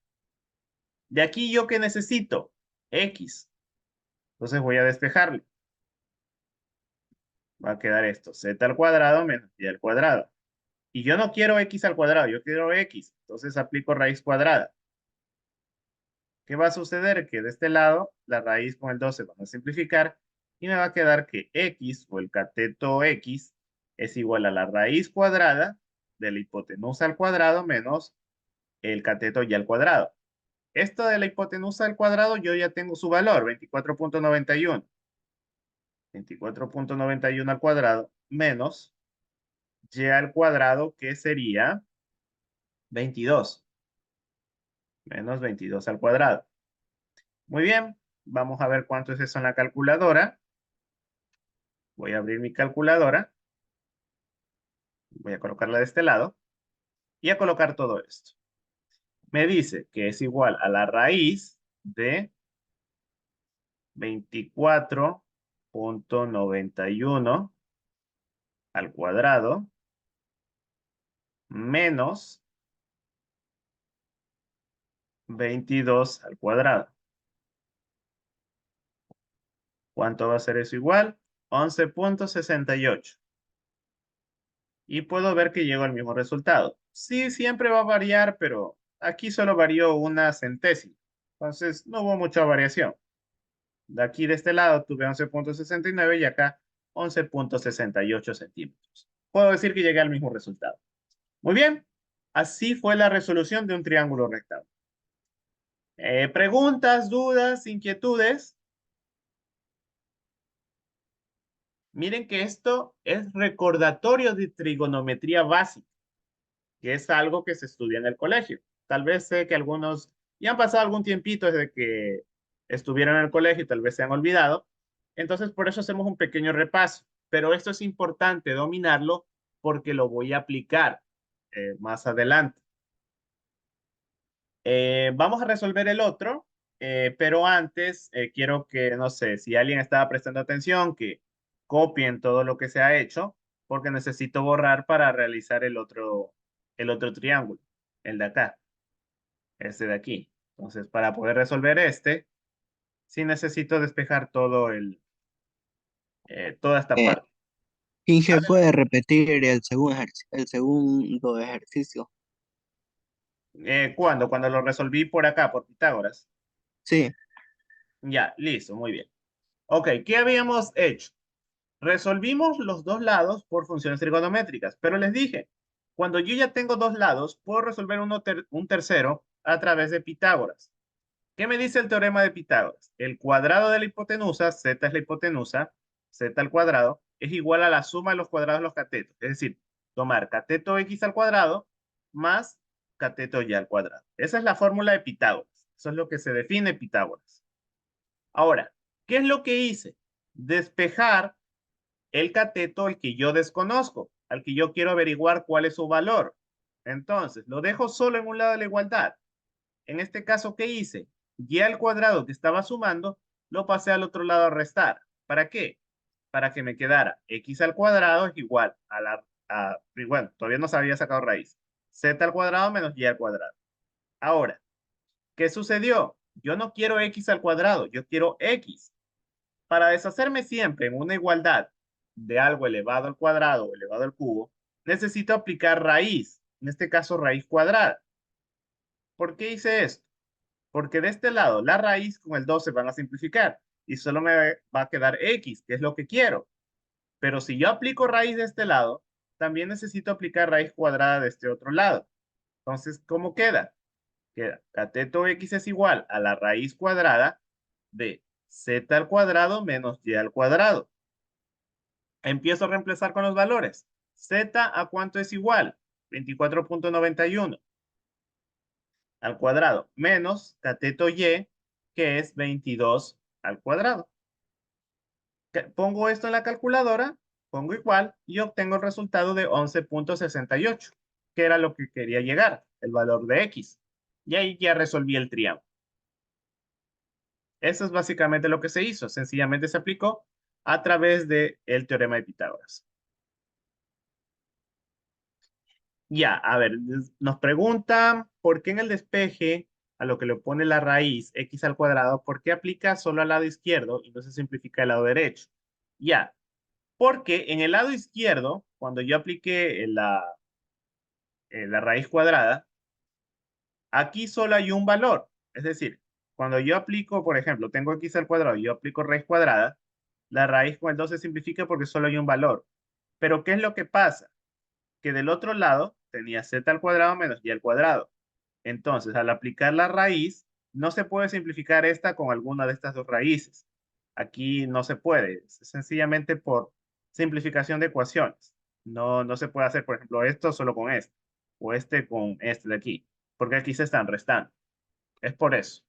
Speaker 1: De aquí yo que necesito x. Entonces voy a despejarlo. Va a quedar esto, z al cuadrado menos y al cuadrado. Y yo no quiero x al cuadrado, yo quiero x. Entonces aplico raíz cuadrada. ¿Qué va a suceder? Que de este lado, la raíz con el 2 se van a simplificar y me va a quedar que x o el cateto x es igual a la raíz cuadrada de la hipotenusa al cuadrado menos el cateto y al cuadrado. Esto de la hipotenusa al cuadrado yo ya tengo su valor, 24.91. 24.91 al cuadrado menos y al cuadrado, que sería 22. Menos 22 al cuadrado. Muy bien, vamos a ver cuánto es eso en la calculadora. Voy a abrir mi calculadora. Voy a colocarla de este lado y a colocar todo esto. Me dice que es igual a la raíz de 24,91 al cuadrado menos 22 al cuadrado. ¿Cuánto va a ser eso igual? 11,68. Y puedo ver que llego al mismo resultado. Sí, siempre va a variar, pero aquí solo varió una centésima. Entonces, no hubo mucha variación. De aquí, de este lado, tuve 11,69 y acá 11,68 centímetros. Puedo decir que llegué al mismo resultado. Muy bien. Así fue la resolución de un triángulo rectángulo. ¿Preguntas, dudas, inquietudes? Miren que esto es recordatorio de trigonometría básica, que es algo que se estudia en el colegio. Tal vez sé que algunos ya han pasado algún tiempito desde que estuvieron en el colegio y tal vez se han olvidado. Entonces, por eso hacemos un pequeño repaso. Pero esto es importante dominarlo porque lo voy a aplicar más adelante. Vamos a resolver el otro, pero antes quiero que, no sé, si alguien estaba prestando atención, que copien todo lo que se ha hecho, porque necesito borrar para realizar el otro triángulo, el de acá, este de aquí. Entonces, para poder resolver este, sí necesito despejar toda esta
Speaker 2: Eh,
Speaker 1: parte.
Speaker 2: Inge,
Speaker 1: Adel-
Speaker 2: ¿puede repetir el segundo ejercicio?
Speaker 1: ¿Cuándo? Cuando lo resolví por acá, por Pitágoras.
Speaker 2: Sí.
Speaker 1: Ya, listo, muy bien. Ok, ¿qué habíamos hecho? Resolvimos los dos lados por funciones trigonométricas, pero les dije, cuando yo ya tengo dos lados, puedo resolver un tercero a través de Pitágoras. ¿Qué me dice el teorema de Pitágoras? El cuadrado de la hipotenusa, z es la hipotenusa, z al cuadrado, es igual a la suma de los cuadrados de los catetos. Es decir, tomar cateto x al cuadrado más cateto y al cuadrado. Esa es la fórmula de Pitágoras. Eso es lo que se define Pitágoras. Ahora, ¿qué es lo que hice? Despejar el cateto, el que yo desconozco, al que yo quiero averiguar cuál es su valor. Entonces, lo dejo solo en un lado de la igualdad. En este caso, ¿qué hice? Y al cuadrado que estaba sumando, lo pasé al otro lado a restar. ¿Para qué? Para que me quedara x al cuadrado es igual bueno, todavía no se había sacado raíz. Z al cuadrado menos y al cuadrado. Ahora, ¿qué sucedió? Yo no quiero x al cuadrado, yo quiero x. Para deshacerme siempre en una igualdad de algo elevado al cuadrado o elevado al cubo, necesito aplicar raíz, en este caso raíz cuadrada. ¿Por qué hice esto? Porque de este lado la raíz con el 2 se van a simplificar y solo me va a quedar x, que es lo que quiero. Pero si yo aplico raíz de este lado, también necesito aplicar raíz cuadrada de este otro lado. Entonces, ¿cómo queda? Queda cateto x es igual a la raíz cuadrada de z al cuadrado menos y al cuadrado. Empiezo a reemplazar con los valores. Z a cuánto es igual? 24,91 al cuadrado menos cateto Y, que es 22 al cuadrado. Pongo esto en la calculadora, pongo igual y obtengo el resultado de 11,68, que era lo que quería llegar, el valor de X. Y ahí ya resolví el triángulo. Eso es básicamente lo que se hizo. Sencillamente se aplicó a través del teorema de Pitágoras. Ya, a ver, nos pregunta por qué en el despeje, a lo que le pone la raíz x al cuadrado, ¿por qué aplica solo al lado izquierdo y no se simplifica el lado derecho? Ya, porque en el lado izquierdo, cuando yo apliqué la raíz cuadrada, aquí solo hay un valor. Es decir, cuando yo aplico, por ejemplo, tengo x al cuadrado y yo aplico raíz cuadrada, la raíz con el 2 se simplifica porque solo hay un valor. Pero ¿qué es lo que pasa? Que del otro lado tenía z al cuadrado menos y al cuadrado. Entonces, al aplicar la raíz, no se puede simplificar esta con alguna de estas dos raíces. Aquí no se puede, es sencillamente por simplificación de ecuaciones. No, no se puede hacer, por ejemplo, esto solo con este, o este con este de aquí, porque aquí se están restando. Es por eso.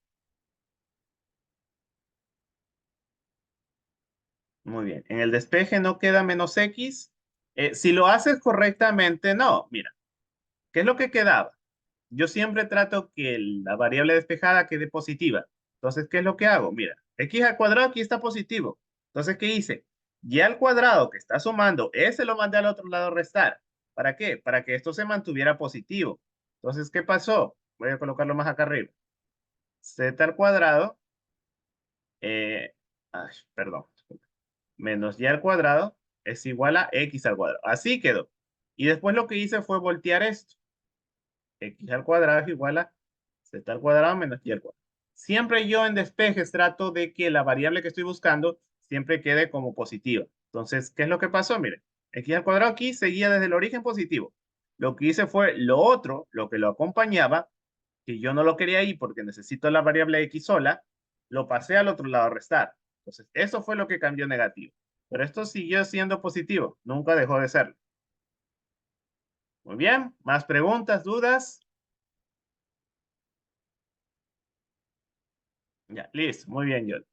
Speaker 1: Muy bien. En el despeje no queda menos x. Si lo haces correctamente, no. Mira, ¿qué es lo que quedaba? yo siempre trato que la variable despejada quede positiva. Entonces, ¿qué es lo que hago? Mira, x al cuadrado aquí está positivo. Entonces, ¿qué hice? Y al cuadrado que está sumando, ese lo mandé al otro lado a restar. ¿Para qué? Para que esto se mantuviera positivo. Entonces, ¿qué pasó? Voy a colocarlo más acá arriba. Z al cuadrado, eh, perdón, menos y al cuadrado es igual a x al cuadrado. Así quedó. Y después lo que hice fue voltear esto. X al cuadrado es igual a z al cuadrado menos y al cuadrado. Siempre yo en despejes trato de que la variable que estoy buscando siempre quede como positiva. Entonces, ¿qué es lo que pasó? Miren, x al cuadrado aquí seguía desde el origen positivo. Lo que hice fue lo otro, lo que lo acompañaba, que yo no lo quería ahí porque necesito la variable x sola, lo pasé al otro lado a restar. Entonces, eso fue lo que cambió negativo. Pero esto siguió siendo positivo, nunca dejó de serlo. Muy bien, más preguntas, dudas. Ya, listo, muy bien, John.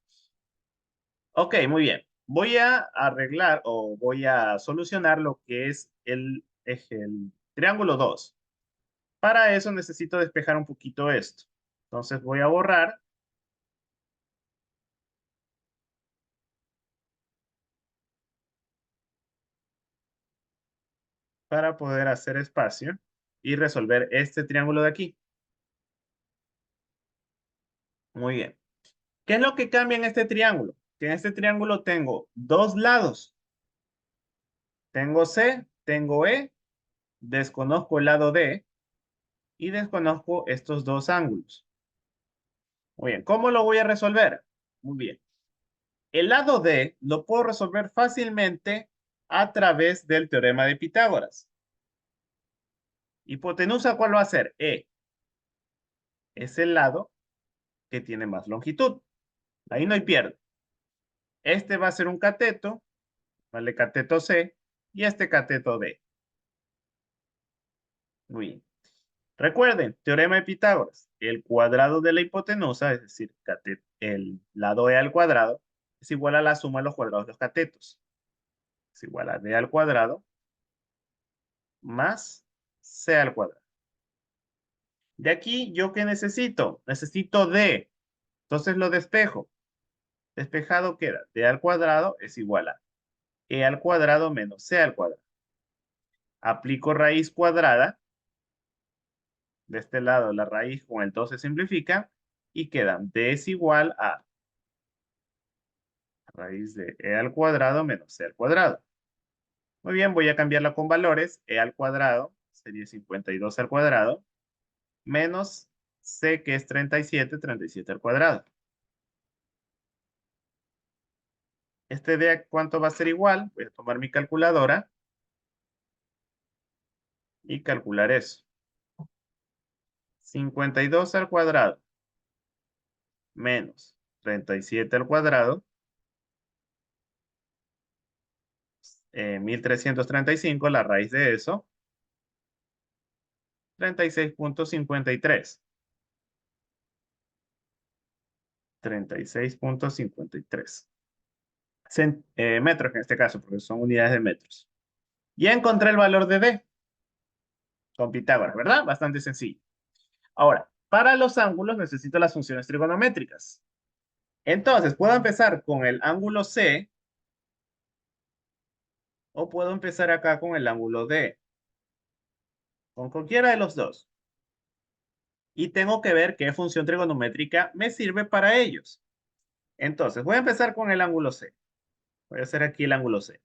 Speaker 1: Ok, muy bien. Voy a arreglar o voy a solucionar lo que es el triángulo 2. Para eso necesito despejar un poquito esto. Entonces voy a borrar para poder hacer espacio y resolver este triángulo de aquí. Muy bien. ¿Qué es lo que cambia en este triángulo? Que en este triángulo tengo dos lados. Tengo C, tengo E, desconozco el lado D y desconozco estos dos ángulos. Muy bien, ¿cómo lo voy a resolver? Muy bien. El lado D lo puedo resolver fácilmente a través del teorema de Pitágoras. Hipotenusa, ¿cuál va a ser? E. Es el lado que tiene más longitud. Ahí no hay pierde. Este va a ser un cateto, ¿vale? Cateto C, y este cateto D. Muy bien. Recuerden, teorema de Pitágoras. El cuadrado de la hipotenusa, es decir, el lado E al cuadrado, es igual a la suma de los cuadrados de los catetos. Es igual a D al cuadrado más C al cuadrado. De aquí, ¿yo qué necesito? Necesito D. Entonces lo despejo. Despejado queda D al cuadrado es igual a E al cuadrado menos C al cuadrado. Aplico raíz cuadrada. De este lado la raíz con el 2 se simplifica y queda D es igual a raíz de E al cuadrado menos C al cuadrado. Muy bien, voy a cambiarla con valores. E al cuadrado sería 52 al cuadrado menos C que es 37 al cuadrado. Este de cuánto va a ser igual. Voy a tomar mi calculadora y calcular eso. 52 al cuadrado menos 37 al cuadrado, 1335, la raíz de eso, 36,53. 36,53 metros en este caso, porque son unidades de metros. Ya encontré el valor de D con Pitágoras, ¿verdad? Bastante sencillo. Ahora, para los ángulos necesito las funciones trigonométricas. Entonces, puedo empezar con el ángulo C o puedo empezar acá con el ángulo D, con cualquiera de los dos. Y tengo que ver qué función trigonométrica me sirve para ellos. Entonces, voy a empezar con el ángulo C. Voy a hacer aquí el ángulo C.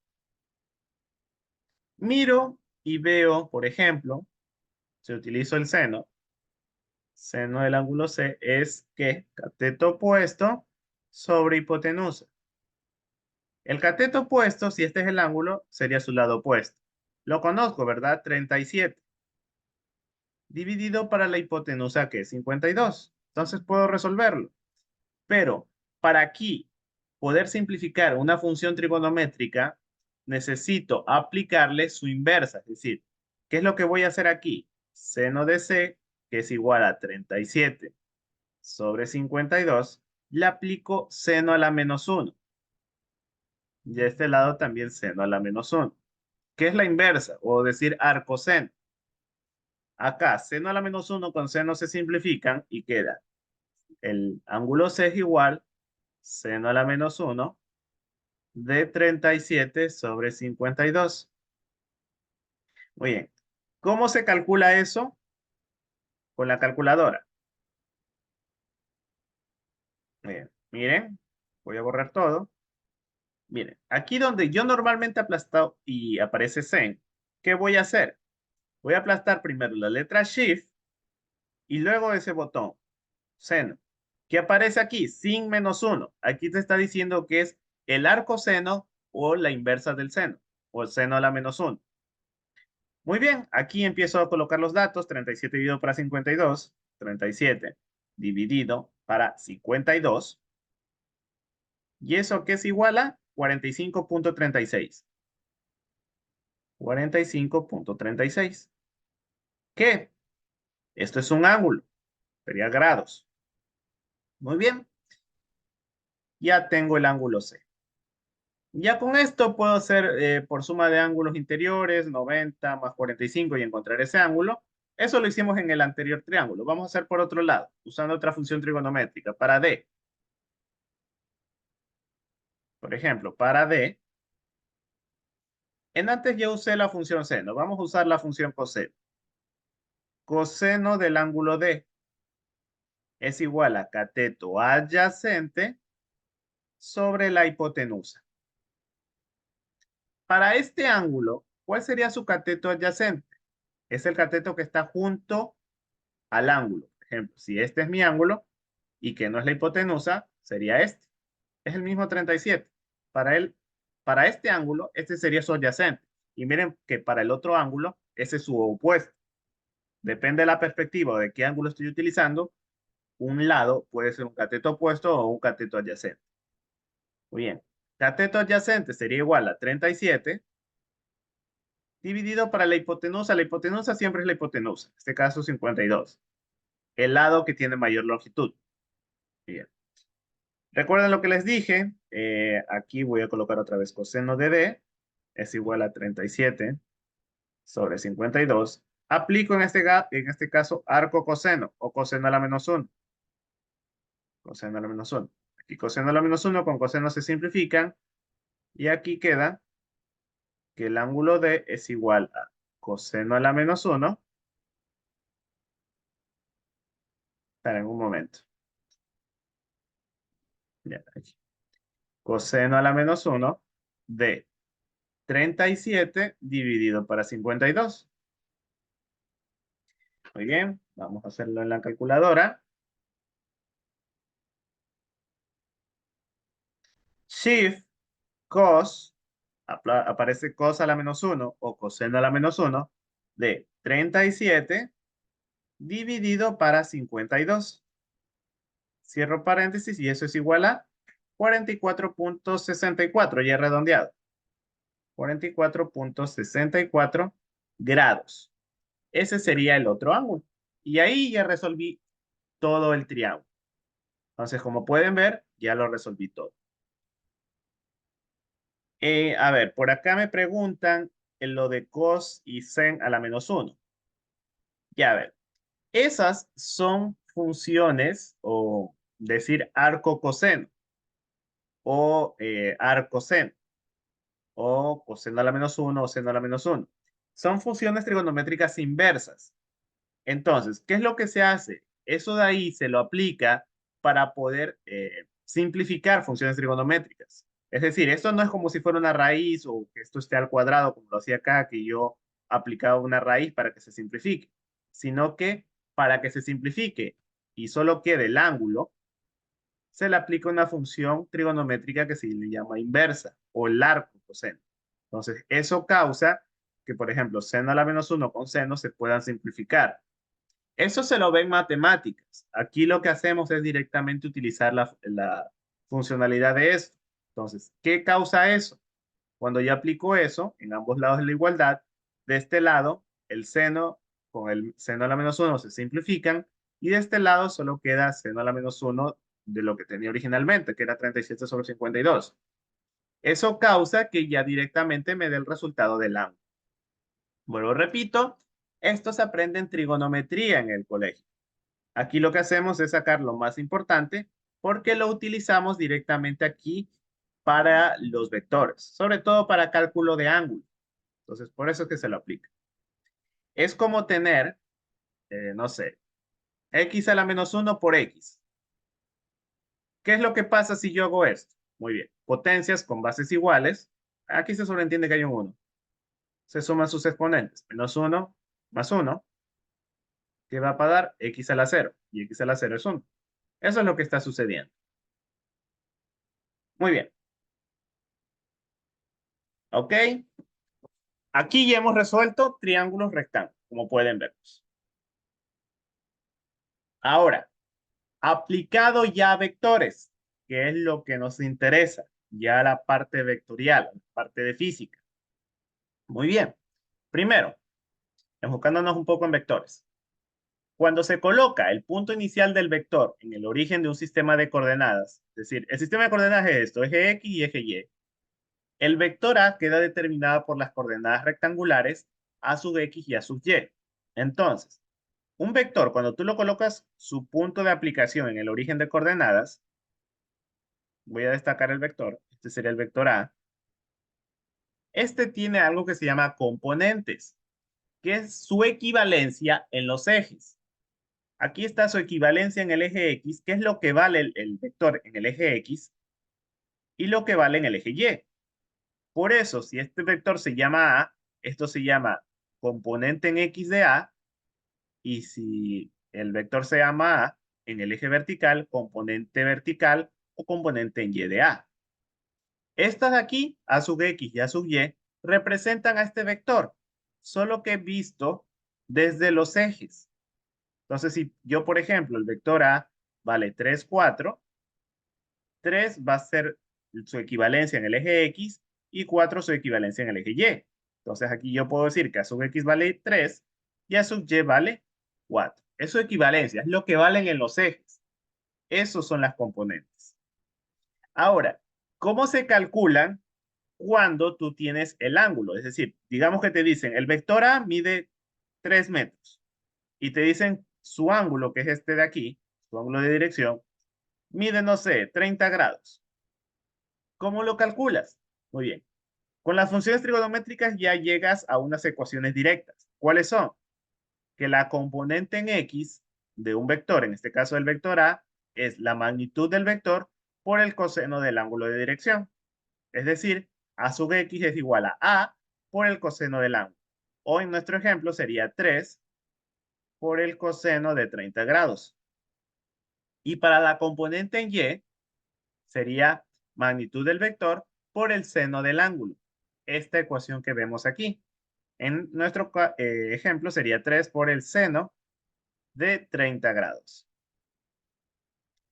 Speaker 1: Miro y veo, por ejemplo, si utilizo el seno del ángulo C es que cateto opuesto sobre hipotenusa. El cateto opuesto, si este es el ángulo, sería su lado opuesto. Lo conozco, ¿verdad? 37. Dividido para la hipotenusa, que es 52. Entonces puedo resolverlo. Pero para aquí poder simplificar una función trigonométrica, necesito aplicarle su inversa. Es decir, ¿qué es lo que voy a hacer aquí? Seno de C, que es igual a 37 sobre 52, le aplico seno a la menos 1. Y a este lado también seno a la menos 1. ¿Qué es la inversa? O decir arcoseno. Acá, seno a la menos 1 con seno se simplifican y queda el ángulo C es igual seno a la menos 1 de 37 sobre 52. Muy bien. ¿Cómo se calcula eso? Con la calculadora. Muy bien. Miren, voy a borrar todo. Miren, aquí donde yo normalmente aplastado y aparece sen, ¿qué voy a hacer? Voy a aplastar primero la letra Shift y luego ese botón, seno. ¿Qué aparece aquí? Sin menos 1. Aquí te está diciendo que es el arco seno o la inversa del seno, o el seno a la menos 1. Muy bien, aquí empiezo a colocar los datos. 37 dividido para 52. 37 dividido para 52. ¿Y eso qué es igual a? 45.36. 45.36. ¿Qué? Esto es un ángulo. Sería grados. Muy bien. Ya tengo el ángulo C. Ya con esto puedo hacer por suma de ángulos interiores 90 más 45 y encontrar ese ángulo. Eso lo hicimos en el anterior triángulo. Vamos a hacer por otro lado, usando otra función trigonométrica. Para D, por ejemplo, para D, en antes ya usé la función seno. Vamos a usar la función coseno. Coseno del ángulo D es igual a cateto adyacente sobre la hipotenusa. Para este ángulo, ¿cuál sería su cateto adyacente? Es el cateto que está junto al ángulo. Por ejemplo, si este es mi ángulo y que no es la hipotenusa, sería este. Es el mismo 37. Para él, para este ángulo, este sería su adyacente. Y miren que para el otro ángulo, ese es su opuesto. Depende de la perspectiva de qué ángulo estoy utilizando. Un lado puede ser un cateto opuesto o un cateto adyacente. Muy bien. Cateto adyacente sería igual a 37 dividido para la hipotenusa. La hipotenusa siempre es la hipotenusa. En este caso, 52. El lado que tiene mayor longitud. Bien. Recuerden lo que les dije. Aquí voy a colocar otra vez coseno de D es igual a 37 sobre 52. Aplico en este caso arco coseno o coseno a la menos 1. Coseno a la menos 1. Aquí coseno a la menos 1 con coseno se simplifican. Y aquí queda que el ángulo D es igual a coseno a la menos 1. Espera en un momento. Ya, aquí. Coseno a la menos 1 de 37 dividido para 52. Muy bien, vamos a hacerlo en la calculadora. Shift, cos, aparece cos a la menos 1 o coseno a la menos 1 de 37 dividido para 52. Cierro paréntesis y eso es igual a 44.64, ya redondeado. 44.64 grados. Ese sería el otro ángulo. Y ahí ya resolví todo el triángulo. Entonces, como pueden ver, ya lo resolví todo. A ver, por acá me preguntan en lo de cos y sen a la menos 1. Ya, a ver, esas son funciones o decir arco coseno o arco seno o coseno a la menos 1 o seno a la menos 1. Son funciones trigonométricas inversas. Entonces, ¿qué es lo que se hace? Eso de ahí se lo aplica para poder simplificar funciones trigonométricas. Es decir, esto no es como si fuera una raíz o que esto esté al cuadrado, como lo hacía acá, que yo aplicaba una raíz para que se simplifique, sino que para que se simplifique y solo quede el ángulo, se le aplica una función trigonométrica que se le llama inversa o el arco coseno. Entonces, eso causa que, por ejemplo, seno a la menos 1 con seno se puedan simplificar. Eso se lo ve en matemáticas. Aquí lo que hacemos es directamente utilizar la funcionalidad de esto. Entonces, ¿qué causa eso? Cuando yo aplico eso en ambos lados de la igualdad, de este lado, el seno con el seno a la menos 1 se simplifican y de este lado solo queda seno a la menos 1 de lo que tenía originalmente, que era 37 sobre 52. Eso causa que ya directamente me dé el resultado del ángulo. Bueno, repito, Esto se aprende en trigonometría en el colegio. Aquí lo que hacemos es sacar lo más importante porque lo utilizamos directamente aquí para los vectores, sobre todo para cálculo de ángulo. Entonces, por eso es que se lo aplica. Es como tener, no sé, x a la menos uno por x. ¿Qué es lo que pasa si yo hago esto? Muy bien, potencias con bases iguales. Aquí se sobreentiende que hay un 1. Se suman sus exponentes. Menos uno más uno, que va a dar x a la cero. Y x a la cero es 1. Eso es lo que está sucediendo. Muy bien. ¿Ok? Aquí ya hemos resuelto triángulos rectángulos, como pueden ver. Ahora, aplicado ya a vectores, que es lo que nos interesa, ya la parte vectorial, la parte de física. Muy bien. Primero, enfocándonos un poco en vectores. Cuando se coloca el punto inicial del vector en el origen de un sistema de coordenadas, es decir, el sistema de coordenadas es esto, eje X y eje Y, el vector A queda determinado por las coordenadas rectangulares A sub X y A sub Y. Entonces, un vector, cuando tú lo colocas su punto de aplicación en el origen de coordenadas, voy a destacar el vector, este sería el vector A, este tiene algo que se llama componentes, que es su equivalencia en los ejes. Aquí está su equivalencia en el eje X, que es lo que vale el vector en el eje X y lo que vale en el eje Y. Por eso, si este vector se llama A, esto se llama componente en X de A, y si el vector se llama A, en el eje vertical, componente vertical o componente en Y de A. Estas de aquí, A sub X y A sub Y, representan a este vector, solo que visto desde los ejes. Entonces, si yo, por ejemplo, el vector A vale 3, 4, 3 va a ser su equivalencia en el eje X y 4 su equivalencia en el eje Y. Entonces, aquí yo puedo decir que A sub X vale 3 y A sub Y vale 4. Es su equivalencia, es lo que valen en los ejes. Esos son las componentes. Ahora, ¿cómo se calculan cuando tú tienes el ángulo? Es decir, digamos que te dicen, el vector A mide 3 metros y te dicen su ángulo, que es este de aquí, su ángulo de dirección, mide, no sé, 30 grados. ¿Cómo lo calculas? Muy bien. Con las funciones trigonométricas ya llegas a unas ecuaciones directas. ¿Cuáles son? Que la componente en X de un vector, en este caso el vector A, es la magnitud del vector por el coseno del ángulo de dirección. Es decir, A sub X es igual a A por el coseno del ángulo. O en nuestro ejemplo sería 3 por el coseno de 30 grados. Y para la componente en Y sería magnitud del vector por el seno del ángulo. Esta ecuación que vemos aquí. En nuestro ejemplo sería 3 por el seno de 30 grados.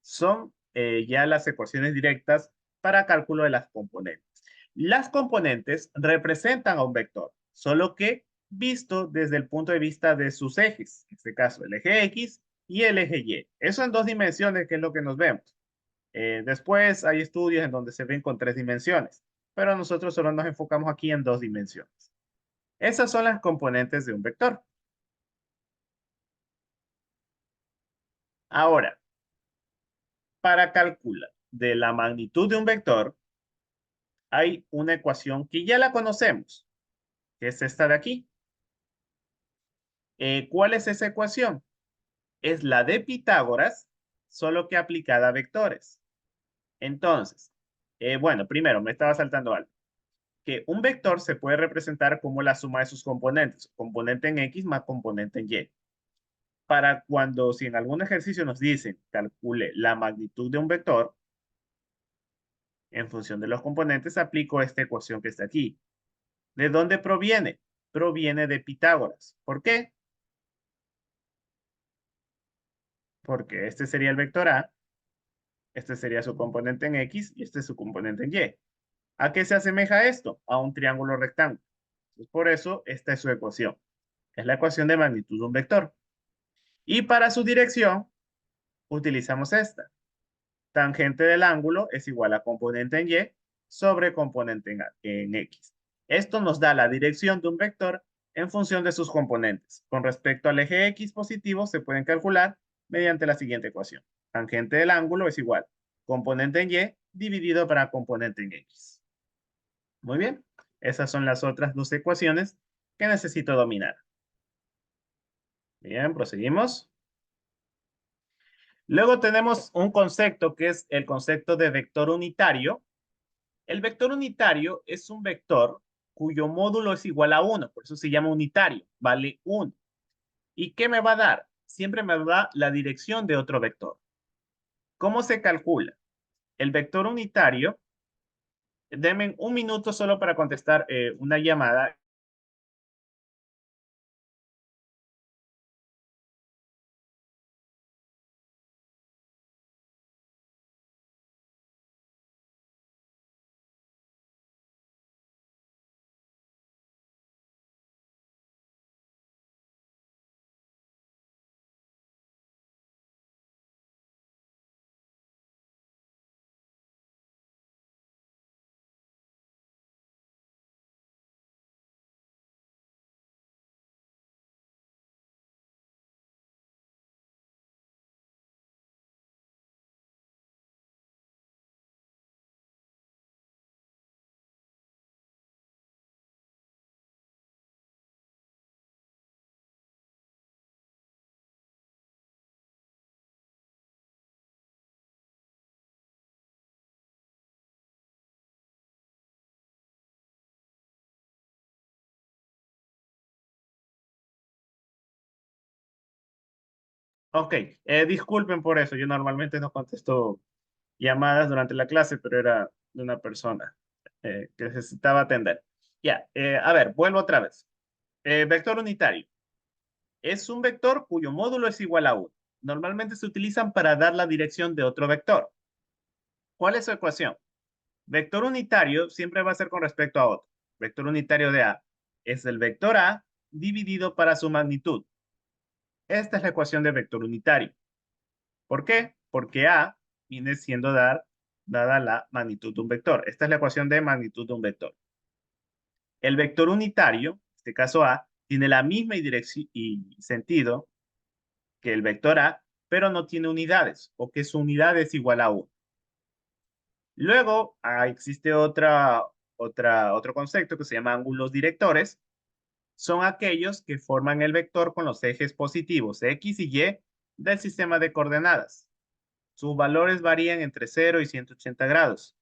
Speaker 1: Son ya las ecuaciones directas para cálculo de las componentes. Las componentes representan a un vector, solo que visto desde el punto de vista de sus ejes, en este caso el eje X y el eje Y. Eso en dos dimensiones, que es lo que nos vemos. Después hay estudios en donde se ven con tres dimensiones, pero nosotros solo nos enfocamos aquí en dos dimensiones. Esas son las componentes de un vector. Ahora, para calcular de la magnitud de un vector, hay una ecuación que ya la conocemos, que es esta de aquí. ¿Cuál es esa ecuación? Es la de Pitágoras, solo que aplicada a vectores. Entonces, bueno, primero me estaba saltando algo. Que un vector se puede representar como la suma de sus componentes, componente en X más componente en Y. Para cuando, si en algún ejercicio nos dicen calcule la magnitud de un vector, en función de los componentes, aplico esta ecuación que está aquí. ¿De dónde proviene? Proviene de Pitágoras. ¿Por qué? Porque este sería el vector A, este sería su componente en X y este es su componente en Y. ¿A qué se asemeja esto? A un triángulo rectángulo. Entonces, por eso, esta es su ecuación. Es la ecuación de magnitud de un vector. Y para su dirección, utilizamos esta. Tangente del ángulo es igual a componente en Y sobre componente en X. Esto nos da la dirección de un vector en función de sus componentes. Con respecto al eje X positivo, se pueden calcular mediante la siguiente ecuación. Tangente del ángulo es igual componente en Y dividido para componente en X. Muy bien, esas son las otras dos ecuaciones que necesito dominar. Bien, proseguimos. Luego tenemos un concepto que es el concepto de vector unitario. El vector unitario es un vector cuyo módulo es igual a 1, por eso se llama unitario, vale 1. ¿Y qué me va a dar? Siempre me da la dirección de otro vector. ¿Cómo se calcula? El vector unitario, denme un minuto solo para contestar una llamada. Ok, disculpen por eso. Yo normalmente no contesto llamadas durante la clase, pero era de una persona que necesitaba atender. Ya, a ver, vuelvo otra vez. Vector unitario. Es un vector cuyo módulo es igual a 1. Normalmente se utilizan para dar la dirección de otro vector. ¿Cuál es su ecuación? Vector unitario siempre va a ser con respecto a otro. Vector unitario de A es el vector A dividido para su magnitud. Esta es la ecuación de vector unitario. ¿Por qué? Porque A viene siendo dada la magnitud de un vector. Esta es la ecuación de magnitud de un vector. El vector unitario, en este caso A, tiene la misma dirección y sentido que el vector A, pero no tiene unidades, o que su unidad es igual a 1. Luego existe otro concepto que se llama ángulos directores. Son aquellos que forman el vector con los ejes positivos X y Y del sistema de coordenadas. Sus valores varían entre 0 y 180 grados.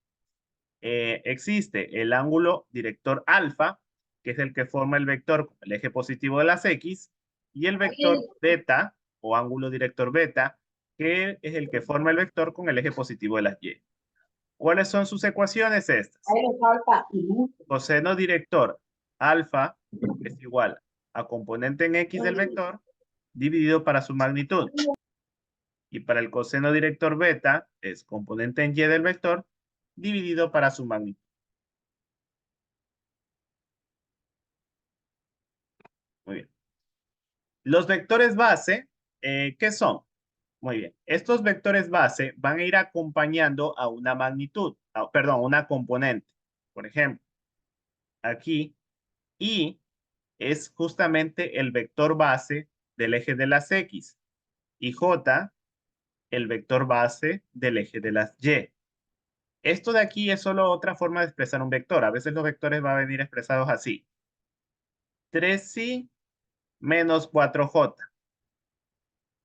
Speaker 1: Existe el ángulo director alfa, que es el que forma el vector con el eje positivo de las X, y el vector beta o ángulo director beta, que es el que forma el vector con el eje positivo de las Y. ¿Cuáles son sus ecuaciones estas? Coseno director alfa es igual a componente en X del vector dividido para su magnitud. Y para el coseno director beta es componente en Y del vector dividido para su magnitud. Muy bien. Los vectores base, ¿qué son? Muy bien. Estos vectores base van a ir acompañando a una magnitud, perdón, una componente. Por ejemplo, aquí Y es justamente el vector base del eje de las X y J el vector base del eje de las Y. Esto de aquí es solo otra forma de expresar un vector. A veces los vectores van a venir expresados así. 3i menos 4j.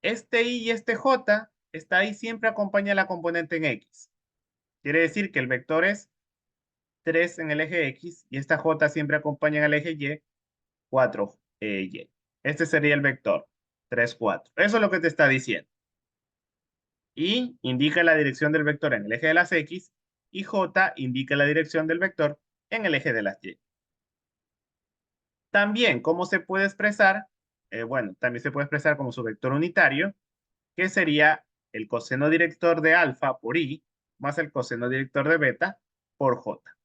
Speaker 1: Este i y este j está ahí, siempre acompaña la componente en x. Quiere decir que el vector es 3 en el eje x y esta j siempre acompaña en el eje y 4y. Este sería el vector 3, 4. Eso es lo que te está diciendo. Y indica la dirección del vector en el eje de las X y J indica la dirección del vector en el eje de las Y. También, ¿cómo se puede expresar? Bueno, también se puede expresar como su vector unitario, que sería el coseno director de alfa por I más el coseno director de beta por J.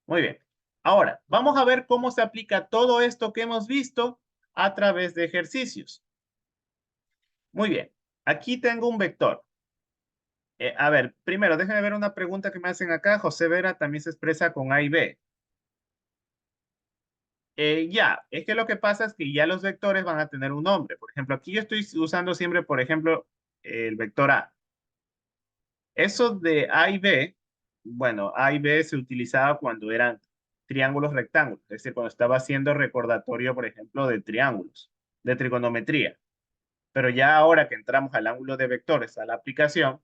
Speaker 1: Muy bien. Ahora, vamos a ver cómo se aplica todo esto que hemos visto a través de ejercicios. Muy bien. Aquí tengo un vector. A ver, primero, déjenme ver una pregunta que me hacen acá. José Vera también se expresa con A y B. Ya, es que lo que pasa es que ya los vectores van a tener un nombre. Por ejemplo, aquí yo estoy usando siempre, por ejemplo, el vector A. Eso de A y B, bueno, A y B se utilizaba cuando eran triángulos rectángulos, es decir, cuando estaba haciendo recordatorio, por ejemplo, de triángulos, de trigonometría. Pero ya ahora que entramos al ángulo de vectores, a la aplicación,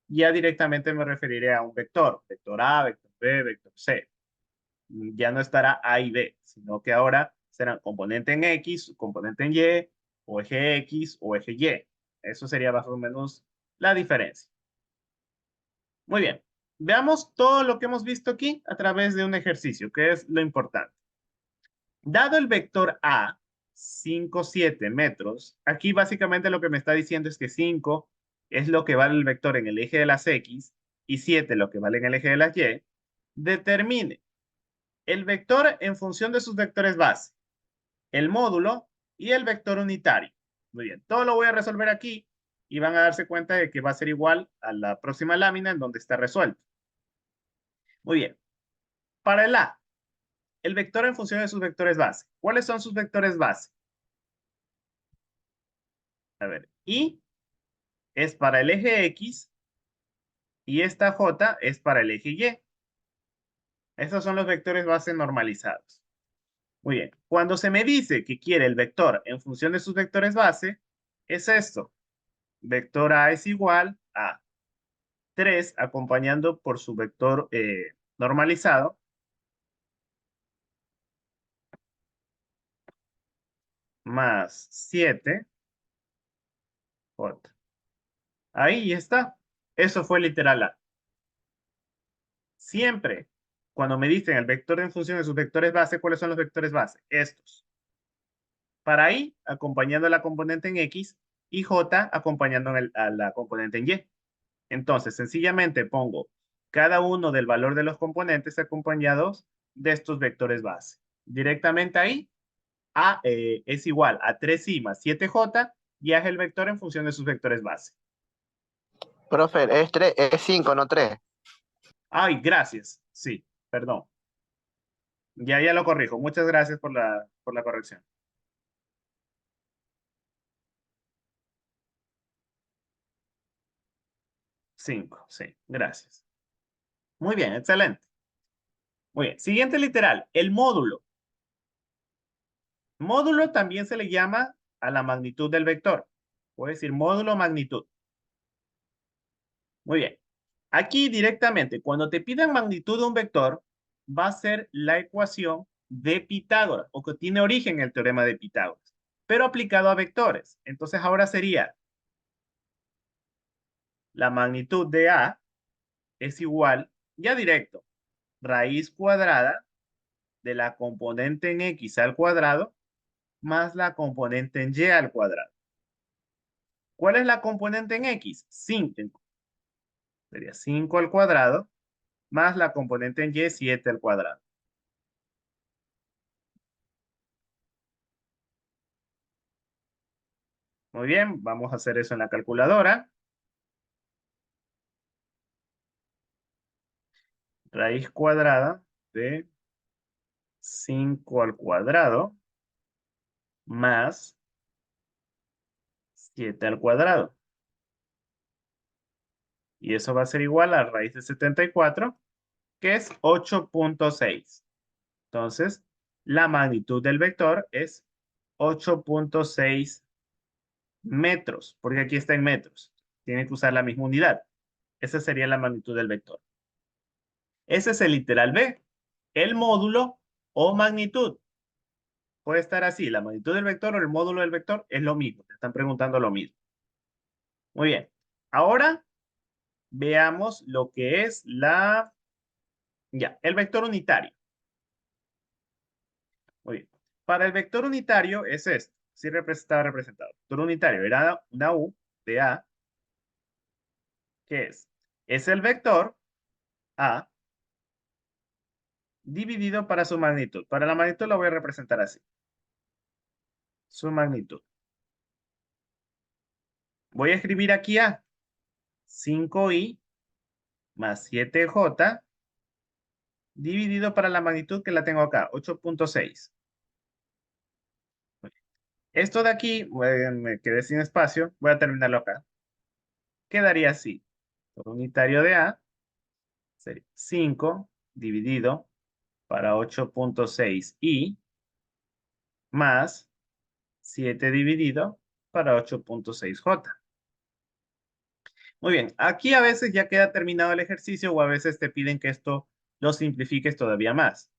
Speaker 1: ya directamente me referiré a un vector, vector A, vector B, vector C. Ya no estará A y B, sino que ahora serán componente en X, componente en Y, o eje X o eje Y. Eso sería más o menos la diferencia. Muy bien. Veamos todo lo que hemos visto aquí a través de un ejercicio, que es lo importante. Dado el vector A, 5, 7 metros, aquí básicamente lo que me está diciendo es que 5 es lo que vale el vector en el eje de las X y 7 lo que vale en el eje de las Y. Determine el vector en función de sus vectores base, el módulo y el vector unitario. Muy bien, todo lo voy a resolver aquí y van a darse cuenta de que va a ser igual a la próxima lámina en donde está resuelto. Muy bien, para el A, el vector en función de sus vectores base. ¿Cuáles son sus vectores base? A ver, Y es para el eje X y esta J es para el eje Y. Estos son los vectores base normalizados. Muy bien, cuando se me dice que quiere el vector en función de sus vectores base, es esto. Vector A es igual a 3 acompañando por su vector normalizado, más 7 J. Ahí está. Eso fue literal A. Siempre, cuando me dicen el vector en función de sus vectores base, ¿cuáles son los vectores base? Estos. Para I, acompañando a la componente en X, y J acompañando a la componente en Y. Entonces, sencillamente pongo cada uno del valor de los componentes acompañados de estos vectores base. Directamente ahí, A es igual a 3i más 7j y A es el vector en función de sus vectores base.
Speaker 3: Profe, es 3, es 5, no 3.
Speaker 1: Ay, gracias. Sí, perdón. Ya lo corrijo. Muchas gracias por la corrección. 5, sí, gracias. Muy bien, excelente. Muy bien. Siguiente literal, el módulo. Módulo también se le llama a la magnitud del vector. Puede decir módulo magnitud. Muy bien. Aquí directamente, cuando te pidan magnitud de un vector, va a ser la ecuación de Pitágoras o que tiene origen en el teorema de Pitágoras, pero aplicado a vectores. Entonces ahora sería la magnitud de A es igual, ya directo, raíz cuadrada de la componente en X al cuadrado más la componente en Y al cuadrado. ¿Cuál es la componente en X? 5. Sería 5 al cuadrado más la componente en Y, 7 al cuadrado. Muy bien, vamos a hacer eso en la calculadora. Raíz cuadrada de 5 al cuadrado más 7 al cuadrado. Y eso va a ser igual a raíz de 74, que es 8.6. Entonces, la magnitud del vector es 8.6 metros, porque aquí está en metros. Tiene que usar la misma unidad. Esa sería la magnitud del vector. Ese es el literal B. El módulo o magnitud. Puede estar así, la magnitud del vector o el módulo del vector es lo mismo. Te están preguntando lo mismo. Muy bien. Ahora veamos lo que es el vector unitario. Muy bien. Para el vector unitario es esto. Sí está representado. El vector unitario era una U de A, que es el vector A dividido para su magnitud. Para la magnitud lo voy a representar así. Su magnitud. Voy a escribir aquí A. 5i más 7j dividido para la magnitud que la tengo acá, 8.6. Esto de aquí, me quedé sin espacio, voy a terminarlo acá. Quedaría así. Vector unitario de A sería 5 dividido para 8.6i más 7 dividido para 8.6j. Muy bien, aquí a veces ya queda terminado el ejercicio o a veces te piden que esto lo simplifiques todavía más,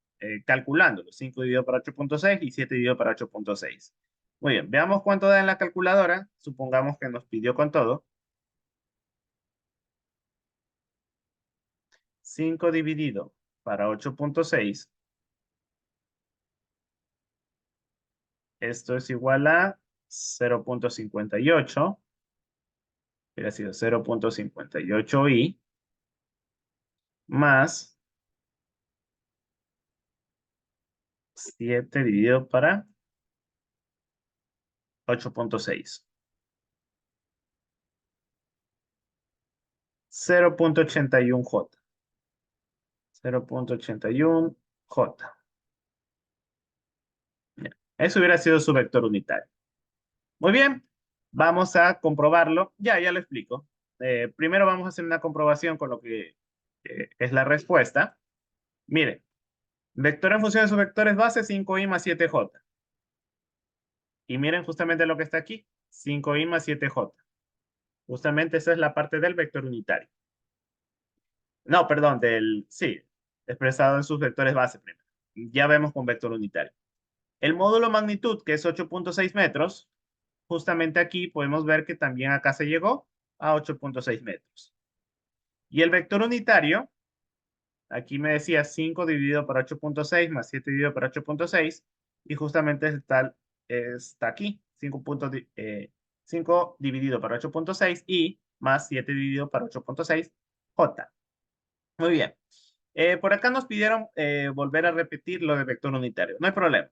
Speaker 1: calculándolo. 5 dividido para 8.6 y 7 dividido para 8.6. Muy bien, veamos cuánto da en la calculadora. Supongamos que nos pidió con todo. 5 dividido para 8.6. Esto es igual a 0.58. Hubiera sido 0.58i más 7 dividido para 8.6. 0.81j. 0.81j. Bien, eso hubiera sido su vector unitario. Muy bien, vamos a comprobarlo. Ya lo explico. Primero vamos a hacer una comprobación con lo que es la respuesta. Miren, vector en función de sus vectores base 5i más 7j. Y miren justamente lo que está aquí, 5i más 7j. Justamente esa es la parte del vector unitario. No, perdón, sí, expresado en sus vectores base primero. Ya vemos con vector unitario. El módulo magnitud, que es 8.6 metros, justamente aquí podemos ver que también acá se llegó a 8.6 metros. Y el vector unitario, aquí me decía 5 dividido por 8.6 más 7 dividido por 8.6, y justamente está aquí, 5 dividido por 8.6 y más 7 dividido por 8.6 J. Muy bien. Por acá nos pidieron volver a repetir lo de vector unitario. No hay problema.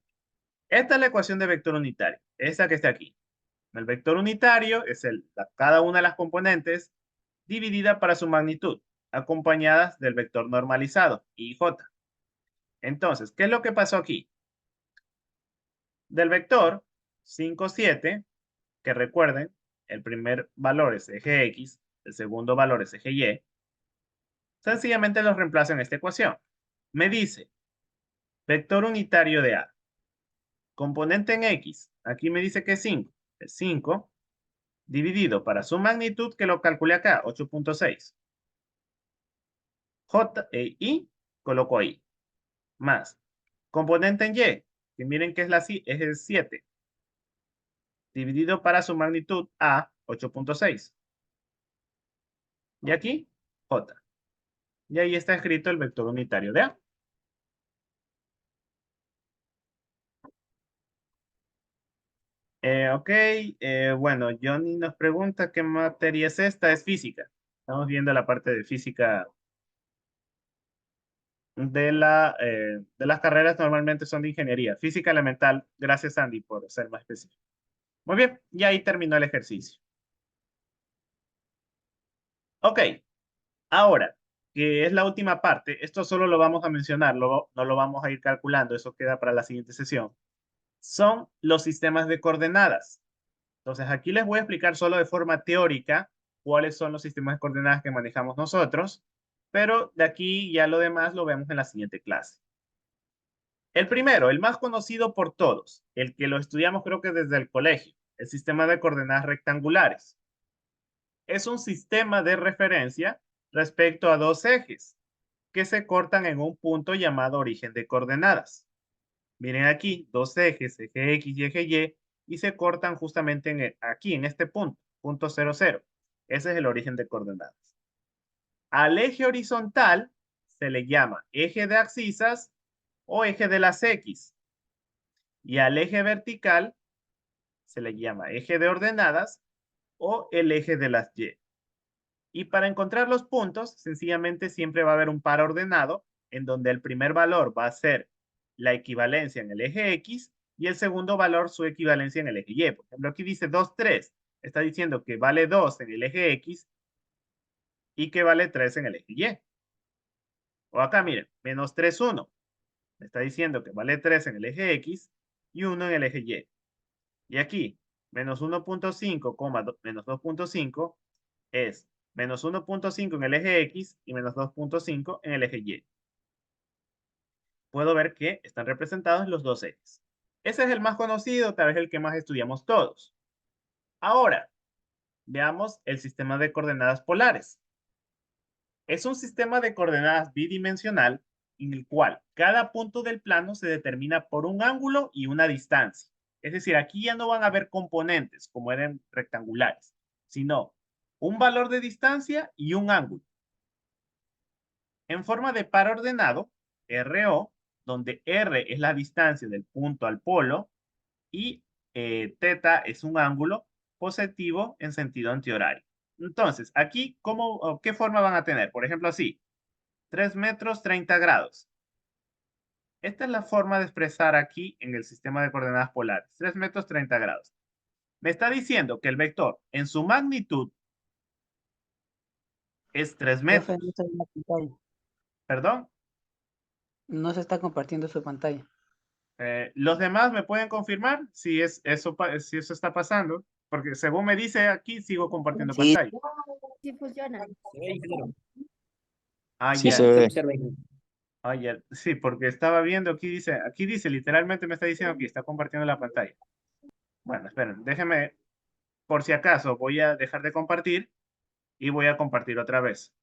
Speaker 1: Esta es la ecuación de vector unitario, esta que está aquí. El vector unitario es cada una de las componentes dividida para su magnitud, acompañadas del vector normalizado, IJ. Entonces, ¿qué es lo que pasó aquí? Del vector 5, 7, que recuerden, el primer valor es eje X, el segundo valor es eje Y, sencillamente los reemplazo en esta ecuación. Me dice, vector unitario de A, componente en X, aquí me dice que es 5, es 5, dividido para su magnitud, que lo calculé acá, 8.6. J e I, coloco ahí, más. Componente en Y, que miren que es el 7, dividido para su magnitud A, 8.6. Y aquí, J. Y ahí está escrito el vector unitario de A. Ok, bueno, Johnny nos pregunta qué materia es esta, es física. Estamos viendo la parte de física de las carreras normalmente son de ingeniería. Física elemental, gracias Andy por ser más específico. Muy bien, y ahí terminó el ejercicio. Ok, ahora, que es la última parte, esto solo lo vamos a mencionar, no lo vamos a ir calculando, eso queda para la siguiente sesión. Son los sistemas de coordenadas. Entonces, aquí les voy a explicar solo de forma teórica cuáles son los sistemas de coordenadas que manejamos nosotros, pero de aquí ya lo demás lo vemos en la siguiente clase. El primero, el más conocido por todos, el que lo estudiamos creo que desde el colegio, el sistema de coordenadas rectangulares. Es un sistema de referencia respecto a dos ejes que se cortan en un punto llamado origen de coordenadas. Miren aquí, dos ejes, eje X y eje Y se cortan justamente aquí, en este punto, punto 0, 0. Ese es el origen de coordenadas. Al eje horizontal se le llama eje de abscisas o eje de las X. Y al eje vertical se le llama eje de ordenadas o el eje de las Y. Y para encontrar los puntos, sencillamente siempre va a haber un par ordenado en donde el primer valor va a ser la equivalencia en el eje X y el segundo valor su equivalencia en el eje Y. Por ejemplo, aquí dice 2, 3. Está diciendo que vale 2 en el eje X y que vale 3 en el eje Y. O acá, miren, menos 3, 1. Está diciendo que vale 3 en el eje X y 1 en el eje Y. Y aquí, menos 1.5, menos 2.5 es menos 1.5 en el eje X y menos 2.5 en el eje Y. Puedo ver que están representados los dos ejes. Ese es el más conocido, tal vez el que más estudiamos todos. Ahora, veamos el sistema de coordenadas polares. Es un sistema de coordenadas bidimensional en el cual cada punto del plano se determina por un ángulo y una distancia. Es decir, aquí ya no van a haber componentes como eran rectangulares, sino un valor de distancia y un ángulo. En forma de par ordenado, RO, donde R es la distancia del punto al polo y teta es un ángulo positivo en sentido antihorario. Entonces, aquí, ¿qué forma van a tener? Por ejemplo, así, 3 metros 30 grados. Esta es la forma de expresar aquí en el sistema de coordenadas polares, 3 metros 30 grados. Me está diciendo que el vector en su magnitud es 3
Speaker 4: Profe,
Speaker 1: metros.
Speaker 4: no está en la pantalla.
Speaker 1: ¿Perdón?
Speaker 4: No se está compartiendo su pantalla.
Speaker 1: ¿Los demás me pueden confirmar si si eso está pasando? Porque según me dice aquí, sigo compartiendo
Speaker 2: Sí,
Speaker 1: pantalla.
Speaker 5: Sí funciona.
Speaker 1: Ah,
Speaker 2: sí
Speaker 1: ya.
Speaker 2: se ve.
Speaker 1: Ah, ya. Sí, porque estaba viendo, aquí dice, literalmente me está diciendo que está compartiendo la pantalla. Bueno, esperen, déjenme, por si acaso, voy a dejar de compartir y voy a compartir otra vez.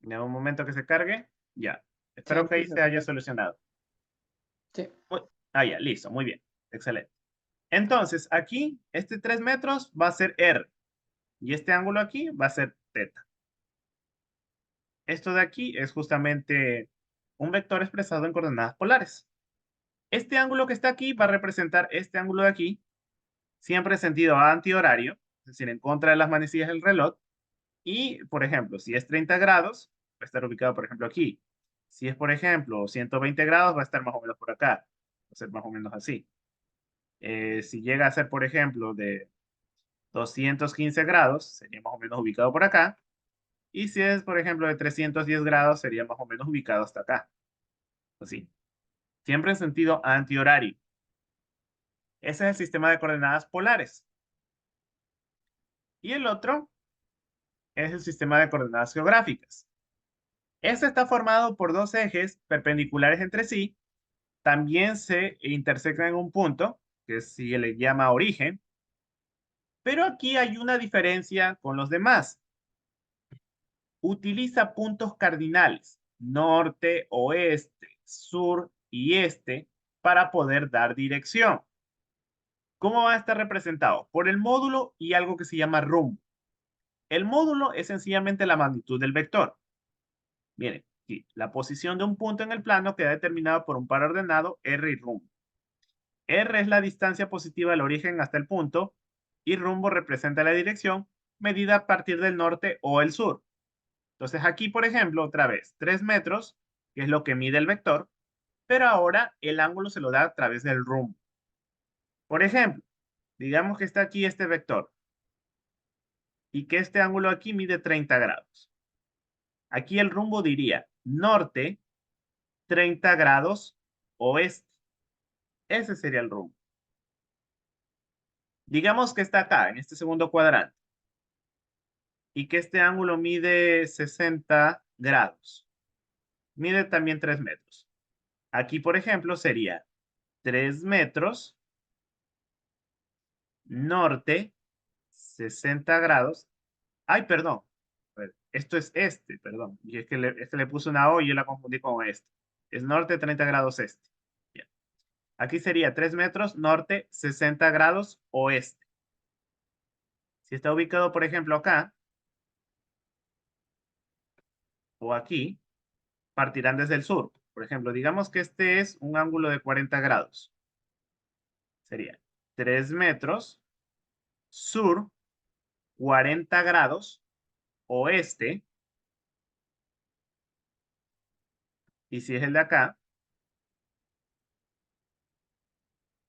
Speaker 1: En un momento que se cargue, ya. Espero
Speaker 4: Sí,
Speaker 1: que ahí se haya solucionado.
Speaker 4: sí.
Speaker 1: Ah, ya, listo, muy bien. Excelente. Entonces, aquí, este 3 metros va a ser R. Y este ángulo aquí va a ser teta. Esto de aquí es justamente un vector expresado en coordenadas polares. Este ángulo que está aquí va a representar este ángulo de aquí, siempre en sentido antihorario, es decir, en contra de las manecillas del reloj. Y, por ejemplo, si es 30 grados, va a estar ubicado, por ejemplo, aquí. Si es, por ejemplo, 120 grados, va a estar más o menos por acá. Va a ser más o menos así. Si llega a ser, por ejemplo, de 215 grados, sería más o menos ubicado por acá. Y si es, por ejemplo, de 310 grados, sería más o menos ubicado hasta acá. Así. Siempre en sentido antihorario. Ese es el sistema de coordenadas polares. Y el otro es el sistema de coordenadas geográficas. Este está formado por dos ejes perpendiculares entre sí. También se intersectan en un punto, que se le llama origen. Pero aquí hay una diferencia con los demás. Utiliza puntos cardinales, norte, oeste, sur y este, para poder dar dirección. ¿Cómo va a estar representado? Por el módulo y algo que se llama rumbo. El módulo es sencillamente la magnitud del vector. Miren, aquí, la posición de un punto en el plano queda determinada por un par ordenado R y rumbo. R es la distancia positiva del origen hasta el punto y rumbo representa la dirección medida a partir del norte o el sur. Entonces aquí, por ejemplo, otra vez, 3 metros, que es lo que mide el vector, pero ahora el ángulo se lo da a través del rumbo. Por ejemplo, digamos que está aquí este vector y que este ángulo aquí mide 30 grados. Aquí el rumbo diría norte, 30 grados, oeste. Ese sería el rumbo. Digamos que está acá, en este segundo cuadrante, y que este ángulo mide 60 grados. Mide también 3 metros. Aquí, por ejemplo, sería 3 metros, norte, 60 grados. Ay, perdón. A ver, esto es este, perdón. Y es que le puse una O y yo la confundí con este. Es norte, 30 grados este. Bien. Aquí sería 3 metros, norte, 60 grados oeste. Si está ubicado, por ejemplo, acá o aquí, partirán desde el sur. Por ejemplo, digamos que este es un ángulo de 40 grados. Sería 3 metros, sur, 40 grados, oeste. Y si es el de acá,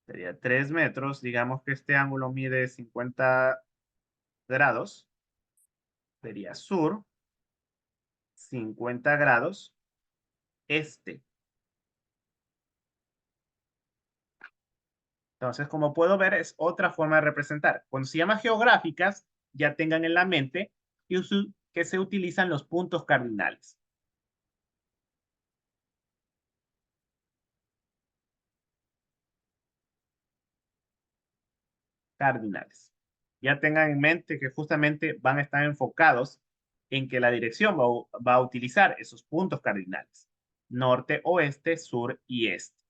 Speaker 1: sería 3 metros. Digamos que este ángulo mide 50 grados. Sería sur, 50 grados, este. Entonces, como puedo ver, es otra forma de representar. Cuando se llama geográficas, ya tengan en la mente que se utilizan los puntos cardinales. Cardinales. Ya tengan en mente que justamente van a estar enfocados en que la dirección va a utilizar esos puntos cardinales. Norte, oeste, sur y este.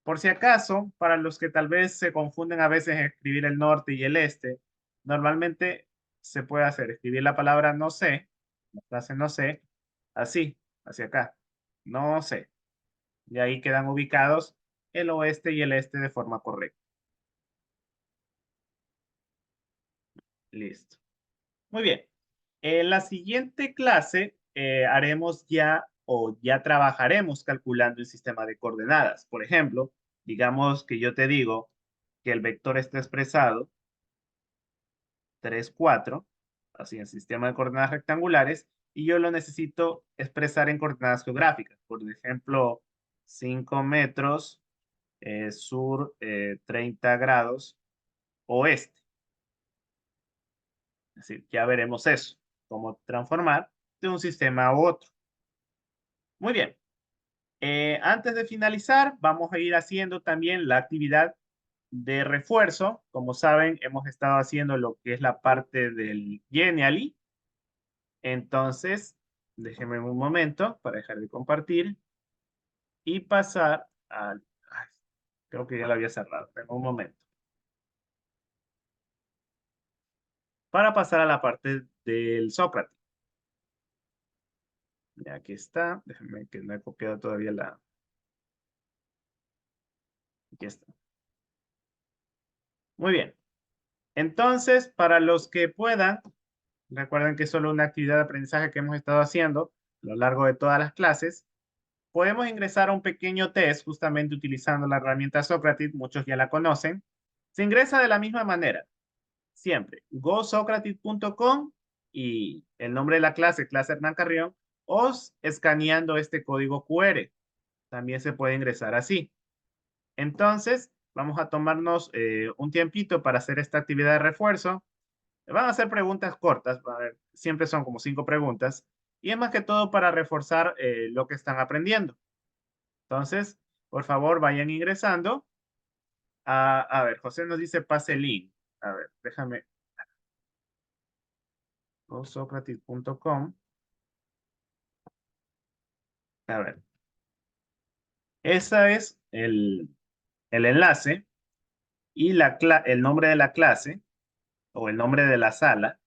Speaker 1: Por si acaso, para los que tal vez se confunden a veces en escribir el norte y el este, normalmente se puede hacer escribir la palabra no sé, la frase no sé, así, hacia acá, no sé. Y ahí quedan ubicados el oeste y el este de forma correcta. Listo. Muy bien. En la siguiente clase haremos ya o ya trabajaremos calculando el sistema de coordenadas. Por ejemplo, digamos que yo te digo que el vector está expresado 3, 4, así en sistema de coordenadas rectangulares, y yo lo necesito expresar en coordenadas geográficas. Por ejemplo, 5 metros, sur, 30 grados, oeste. Es decir, ya veremos eso, cómo transformar de un sistema a otro. Muy bien. Antes de finalizar, vamos a ir haciendo también la actividad de refuerzo. Como saben, hemos estado haciendo lo que es la parte del Genially. Entonces, déjenme un momento para dejar de compartir y pasar al... ay, creo que ya lo había cerrado. Tengo un momento. Para pasar a la parte del Sócrates. Ya aquí está. Déjenme que no he copiado todavía la... Aquí está. Muy bien. Entonces, para los que puedan, recuerden que es solo una actividad de aprendizaje que hemos estado haciendo a lo largo de todas las clases. Podemos ingresar a un pequeño test justamente utilizando la herramienta Socrates, muchos ya la conocen. Se ingresa de la misma manera, siempre, gosocrates.com y el nombre de la clase Hernán Carrión, o escaneando este código QR. También se puede ingresar así. Entonces, vamos a tomarnos un tiempito para hacer esta actividad de refuerzo. Van a ser preguntas cortas, a ver, siempre son como 5 preguntas, y es más que todo para reforzar lo que están aprendiendo. Entonces, por favor, vayan ingresando. A ver, José nos dice pase el link. A ver, déjame. Socrates.com. A ver, ese es el enlace y el nombre de la clase o el nombre de la sala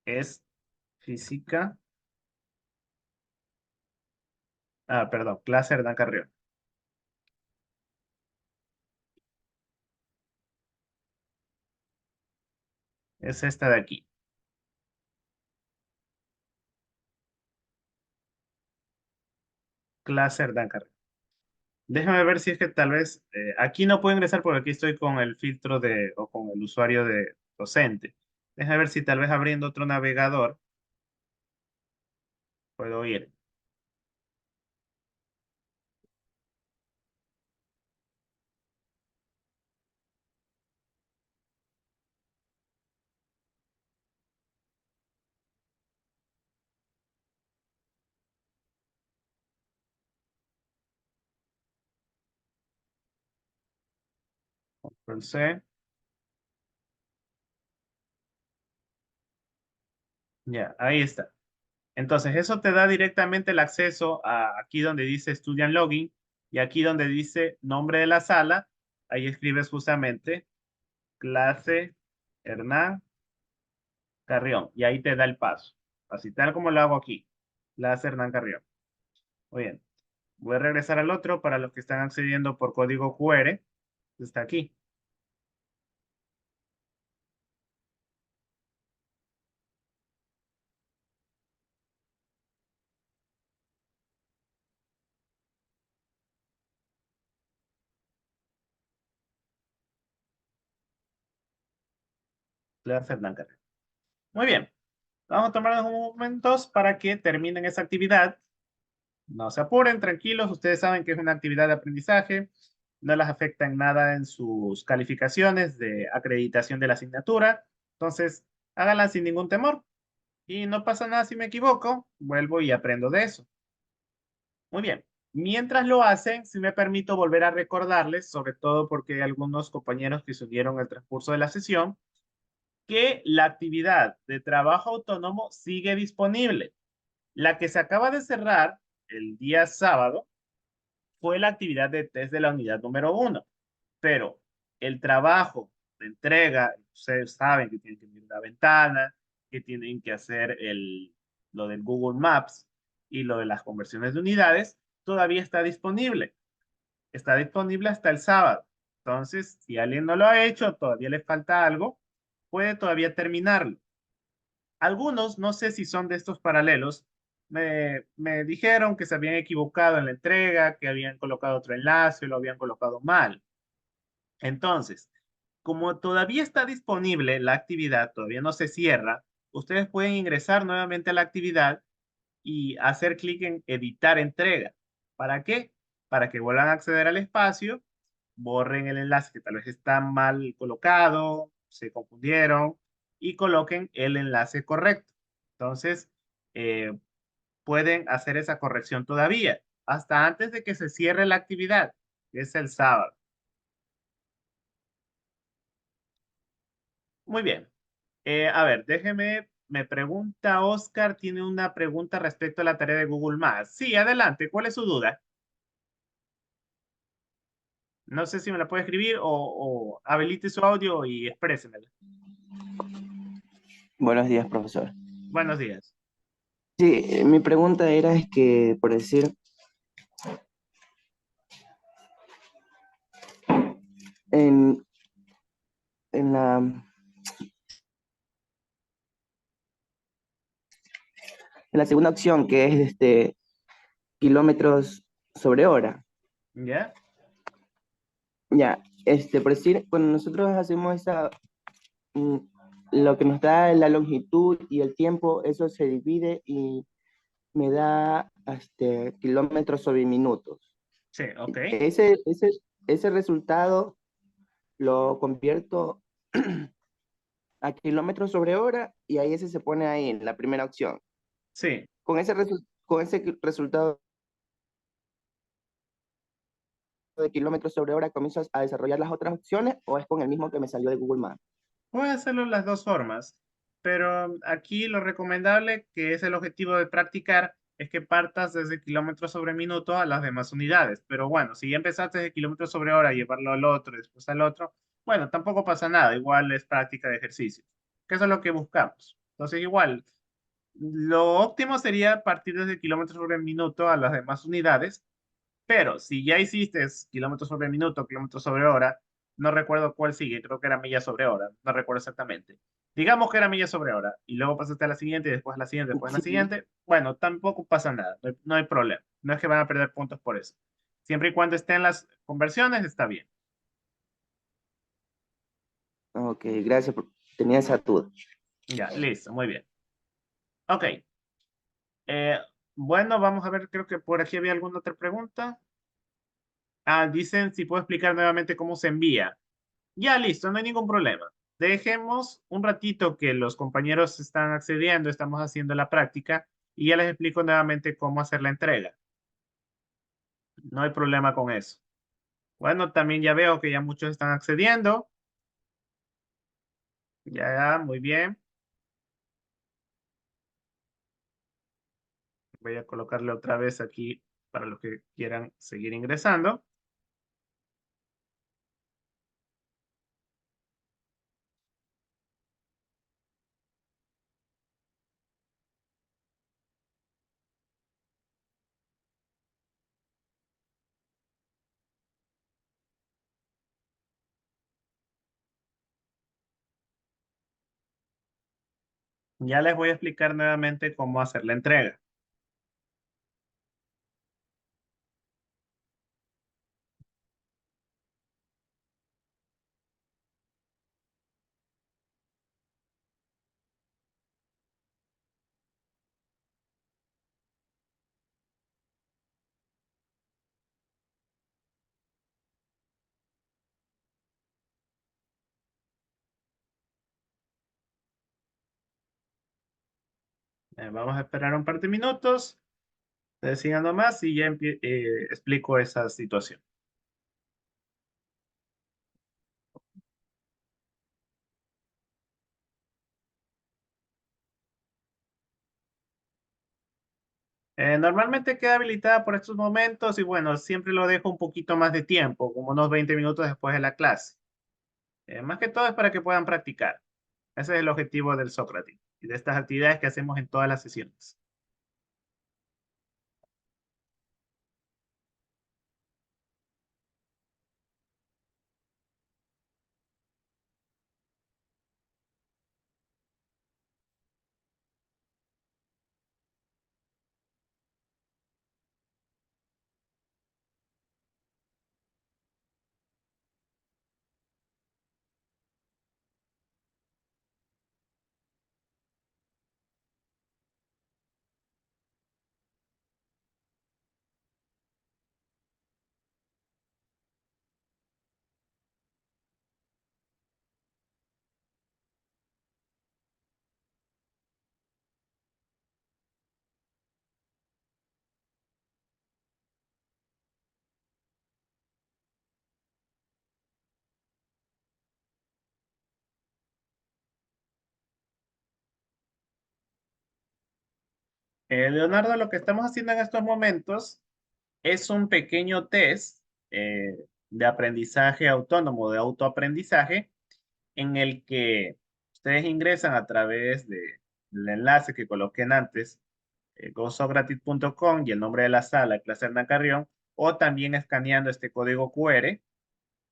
Speaker 1: es física. Ah, perdón, clase Hernán Carrión. Es esta de aquí. Clase Hernán Carrión. Déjame ver si es que tal vez aquí no puedo ingresar porque aquí estoy con el filtro o con el usuario de docente. Déjame ver si tal vez abriendo otro navegador puedo ir. Control C. Ya, ahí está. Entonces, eso te da directamente el acceso a aquí donde dice Student Login y aquí donde dice nombre de la sala. Ahí escribes justamente clase Hernán Carrión y ahí te da el paso. Así tal como lo hago aquí. Clase Hernán Carrión. Muy bien. Voy a regresar al otro para los que están accediendo por código QR. Está aquí. Clase Hernán Carrión. Muy bien. Vamos a tomar unos momentos para que terminen esa actividad. No se apuren, tranquilos. Ustedes saben que es una actividad de aprendizaje. no las afecta en nada en sus calificaciones de acreditación de la asignatura. Entonces, háganlas sin ningún temor. Y no pasa nada si me equivoco, vuelvo y aprendo de eso. Muy bien. Mientras lo hacen, si me permito volver a recordarles, sobre todo porque hay algunos compañeros que se unieron al transcurso de la sesión, que la actividad de trabajo autónomo sigue disponible. La que se acaba de cerrar el día sábado fue la actividad de test de la unidad número 1, pero el trabajo de entrega, ustedes saben que tienen que abrir una ventana, que tienen que hacer lo del Google Maps y lo de las conversiones de unidades, todavía está disponible. Está disponible hasta el sábado. Entonces, si alguien no lo ha hecho, todavía le falta algo, puede todavía terminarlo. Algunos, no sé si son de estos paralelos, me dijeron que se habían equivocado en la entrega, que habían colocado otro enlace, lo habían colocado mal. Entonces, como todavía está disponible la actividad, todavía no se cierra, ustedes pueden ingresar nuevamente a la actividad y hacer clic en editar entrega. ¿Para qué? Para que vuelvan a acceder al espacio, borren el enlace que tal vez está mal colocado, se confundieron y coloquen el enlace correcto. Entonces, eh, pueden hacer esa corrección todavía, hasta antes de que se cierre la actividad, que es el sábado. Muy bien. A ver, déjeme, me pregunta Oscar, tiene una pregunta respecto a la tarea de Google Maps. Sí, adelante, ¿cuál es su duda? No sé si me la puede escribir o habilite su audio y exprésemela.
Speaker 5: Buenos días, profesor.
Speaker 1: Buenos días.
Speaker 5: Sí, mi pregunta era es que, por decir, en, en la segunda opción, que es kilómetros sobre hora,
Speaker 1: ¿Ya?
Speaker 5: ya, por decir, cuando nosotros hacemos mm, lo que nos da la longitud y el tiempo, eso se divide y me da kilómetros sobre minutos.
Speaker 1: Sí, ok.
Speaker 5: Ese resultado lo convierto a kilómetros sobre hora y ahí ese se pone ahí en la primera opción.
Speaker 1: Sí.
Speaker 5: Con ese resultado de kilómetros sobre hora comienzo a desarrollar las otras opciones o es con el mismo que me salió de Google Maps.
Speaker 1: Puede hacerlo las dos formas, pero aquí lo recomendable, que es el objetivo de practicar, es que partas desde kilómetros sobre minuto a las demás unidades. Pero bueno, si ya empezaste de kilómetros sobre hora, llevarlo al otro y después al otro, bueno, tampoco pasa nada, igual es práctica de ejercicio, que eso es lo que buscamos. Entonces, igual, lo óptimo sería partir desde kilómetros sobre minuto a las demás unidades, pero si ya hiciste kilómetros sobre minuto, kilómetros sobre hora, no recuerdo cuál sigue, creo que era millas sobre hora, no recuerdo exactamente. Digamos que era millas sobre hora y luego pasaste a la siguiente y después a la siguiente, después a la
Speaker 5: Sí.
Speaker 1: siguiente. Bueno, tampoco pasa nada, no hay problema. No es que van a perder puntos por eso. Siempre y cuando estén las conversiones, está bien.
Speaker 5: Ok, gracias. Tenía esa duda.
Speaker 1: Ya, listo, muy bien. Ok. Eh, bueno, vamos a ver, creo que por aquí había alguna otra pregunta. Ah, dicen si puedo explicar nuevamente cómo se envía. Ya, listo, no hay ningún problema. Dejemos un ratito que los compañeros están accediendo, estamos haciendo la práctica y ya les explico nuevamente cómo hacer la entrega. No hay problema con eso. Bueno, también ya veo que ya muchos están accediendo. Ya, muy bien. Voy a colocarle otra vez aquí para los que quieran seguir ingresando. Ya les voy a explicar nuevamente cómo hacer la entrega. Vamos a esperar un par de minutos. Ustedes sigan nomás y ya explico esa situación. Normalmente queda habilitada por estos momentos y bueno, siempre lo dejo un poquito más de tiempo, como unos 20 minutos después de la clase. Más que todo es para que puedan practicar. Ese es el objetivo del Sócrates y de estas actividades que hacemos en todas las sesiones. Leonardo, lo que estamos haciendo en estos momentos es un pequeño test de aprendizaje autónomo, de autoaprendizaje, en el que ustedes ingresan a través del enlace que coloquen antes, gosocratic.com y el nombre de la sala, clase Hernán Carrión, o también escaneando este código QR,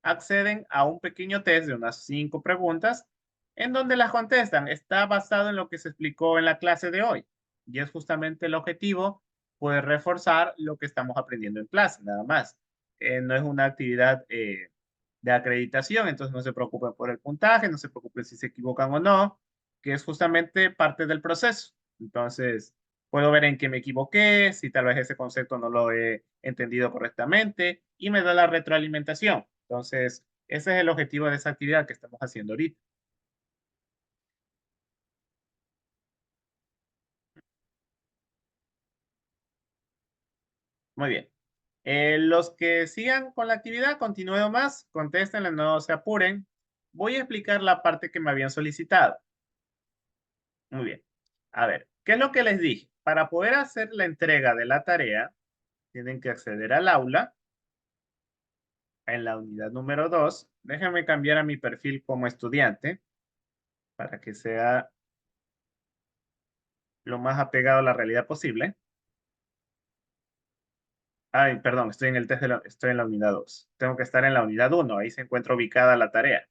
Speaker 1: acceden a un pequeño test de unas 5 preguntas en donde las contestan. Está basado en lo que se explicó en la clase de hoy y es justamente el objetivo, pues reforzar lo que estamos aprendiendo en clase, nada más. No es una actividad de acreditación, entonces no se preocupen por el puntaje, no se preocupen si se equivocan o no, que es justamente parte del proceso. Entonces, puedo ver en qué me equivoqué, si tal vez ese concepto no lo he entendido correctamente y me da la retroalimentación. Entonces, ese es el objetivo de esa actividad que estamos haciendo ahorita. Muy bien. Los que sigan con la actividad, continúen más, contéstenle, no se apuren. Voy a explicar la parte que me habían solicitado. Muy bien. A ver, ¿qué es lo que les dije? Para poder hacer la entrega de la tarea, tienen que acceder al aula en la unidad número 2. Déjenme cambiar a mi perfil como estudiante para que sea lo más apegado a la realidad posible. Ay, perdón, estoy en el test estoy en la unidad 2. Tengo que estar en la unidad 1, ahí se encuentra ubicada la tarea.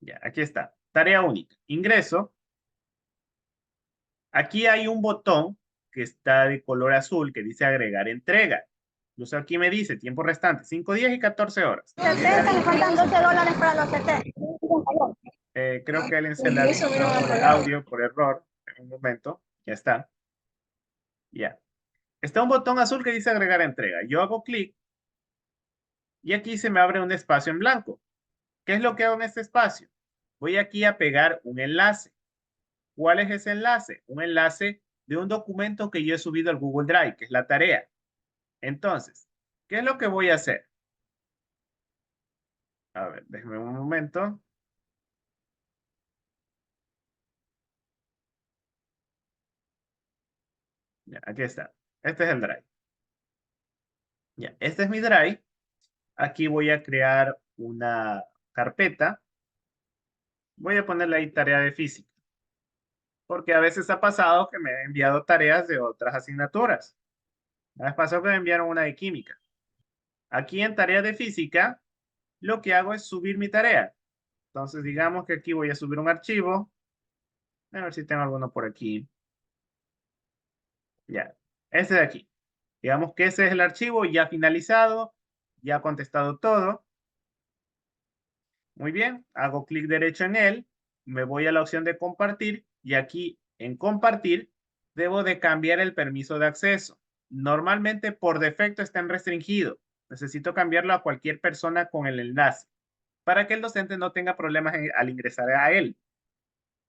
Speaker 1: Ya, aquí está. Tarea única. Ingreso. Aquí hay un botón que está de color azul que dice agregar entrega. Incluso aquí me dice tiempo restante, 5 días y 14 horas.
Speaker 6: 70, me faltan $12 para los 70.
Speaker 1: Creo que alguien se le ha disparado el audio por error. En un momento. Ya está. Ya. Está un botón azul que dice agregar entrega. Yo hago clic y aquí se me abre un espacio en blanco. ¿Qué es lo que hago en este espacio? Voy aquí a pegar un enlace. ¿Cuál es ese enlace? Un enlace de un documento que yo he subido al Google Drive, que es la tarea. Entonces, ¿qué es lo que voy a hacer? A ver, déjeme un momento. Ya, aquí está. Este es el Drive. Ya, este es mi Drive. Aquí voy a crear una carpeta. Voy a ponerle ahí tarea de física. Porque a veces ha pasado que me han enviado tareas de otras asignaturas. La vez pasó que me enviaron una de química. Aquí en tarea de física, lo que hago es subir mi tarea. Entonces, digamos que aquí voy a subir un archivo. A ver si tengo alguno por aquí. Ya, este de aquí. Digamos que ese es el archivo ya finalizado, ya contestado todo. Muy bien, hago clic derecho en él, me voy a la opción de compartir y aquí en compartir debo de cambiar el permiso de acceso. Normalmente por defecto está en restringido. Necesito cambiarlo a cualquier persona con el enlace para que el docente no tenga problemas al ingresar a él.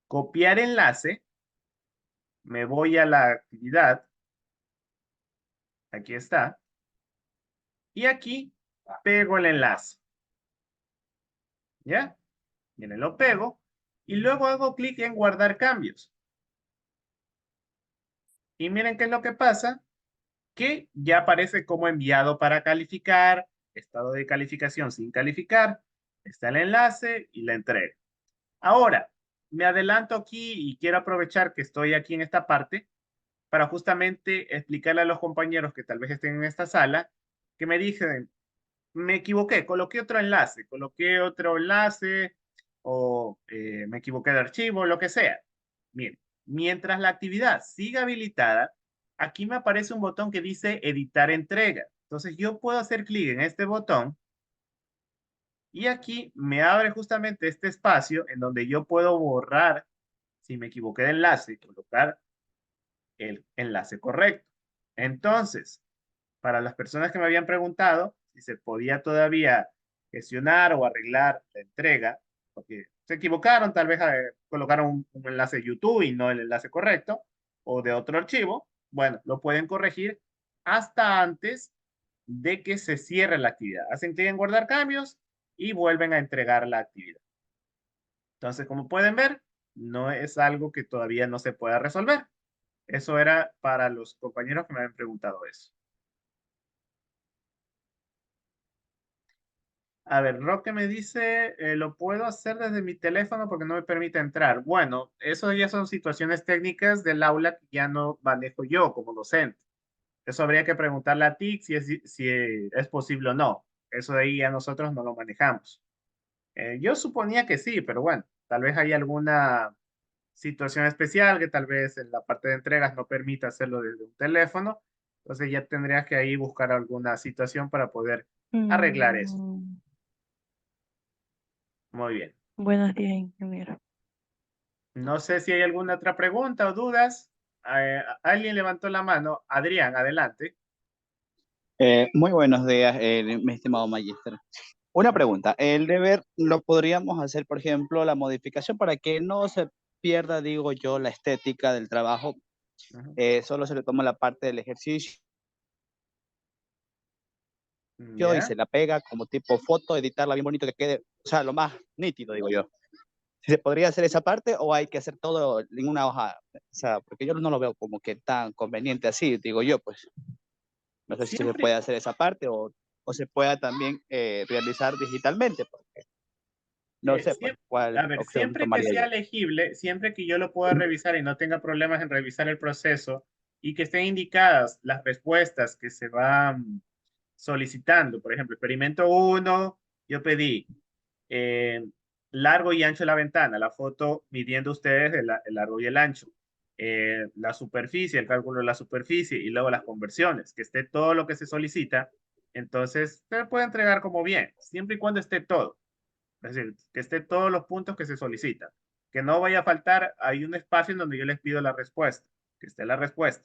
Speaker 1: Copiar enlace me voy a la actividad. Aquí está. Y aquí pego el enlace. ¿Ya? Miren, lo pego. Y luego hago clic en guardar cambios. Y miren qué es lo que pasa. Que ya aparece como enviado para calificar, estado de calificación sin calificar. Está el enlace y la entrega. Ahora, me adelanto aquí y quiero aprovechar que estoy aquí en esta parte para justamente explicarle a los compañeros que tal vez estén en esta sala que me dicen, me equivoqué, coloqué otro enlace o me equivoqué de archivo, lo que sea. Miren, mientras la actividad siga habilitada, aquí me aparece un botón que dice editar entrega. Entonces yo puedo hacer clic en este botón y aquí me abre justamente este espacio en donde yo puedo borrar, si me equivoqué de enlace, y colocar el enlace correcto. Entonces, para las personas que me habían preguntado si se podía todavía gestionar o arreglar la entrega, porque se equivocaron, tal vez colocaron un enlace de YouTube y no el enlace correcto, o de otro archivo, bueno, lo pueden corregir hasta antes de que se cierre la actividad. Hacen clic en guardar cambios y vuelven a entregar la actividad. Entonces, como pueden ver, no es algo que todavía no se pueda resolver. Eso era para los compañeros que me habían preguntado eso. A ver, Roque me dice, lo puedo hacer desde mi teléfono porque no me permite entrar. Bueno, eso ya son situaciones técnicas del aula que ya no manejo yo como docente. Eso habría que preguntarle a TIC si es posible o no. Eso de ahí ya nosotros no lo manejamos. Yo suponía que sí, pero bueno, tal vez hay alguna situación especial que tal vez en la parte de entregas no permita hacerlo desde un teléfono. Entonces ya tendrías que ahí buscar alguna situación para poder arreglar eso. Muy bien.
Speaker 7: Buenos días, ingeniero.
Speaker 1: No sé si hay alguna otra pregunta o dudas. Alguien levantó la mano. Adrián, adelante.
Speaker 8: Muy buenos días, mi estimado magíster. Una pregunta, el deber lo podríamos hacer, por ejemplo, la modificación para que no se pierda, digo yo, la estética del trabajo,
Speaker 1: Ujú.
Speaker 8: solo se le toma la parte del ejercicio y
Speaker 1: Ya.
Speaker 8: se la pega como tipo foto, editarla bien bonito que quede, o sea, lo más nítido, digo yo. ¿Se podría hacer esa parte o hay que hacer todo en una hoja? O sea, porque yo no lo veo como que tan conveniente así, digo yo, pues. No sé si se
Speaker 1: Siempre,
Speaker 8: puede hacer esa parte o se pueda también realizar digitalmente, porque no sé pues
Speaker 1: siempre,
Speaker 8: cuál
Speaker 1: a ver,
Speaker 8: opción
Speaker 1: siempre que
Speaker 8: tomaría
Speaker 1: sea
Speaker 8: yo.
Speaker 1: legible, siempre que yo lo pueda revisar y no tenga problemas en revisar el proceso y que estén indicadas las respuestas que se van solicitando. Por ejemplo, experimento 1, yo pedí eh, largo y ancho de la ventana, la foto midiendo ustedes el largo y el ancho, la superficie, el cálculo de la superficie y luego las conversiones, que esté todo lo que se solicita, entonces se puede entregar como bien, siempre y cuando esté todo. Es decir, que esté todos los puntos que se solicitan. Que no vaya a faltar, hay un espacio en donde yo les pido la respuesta, que esté la respuesta.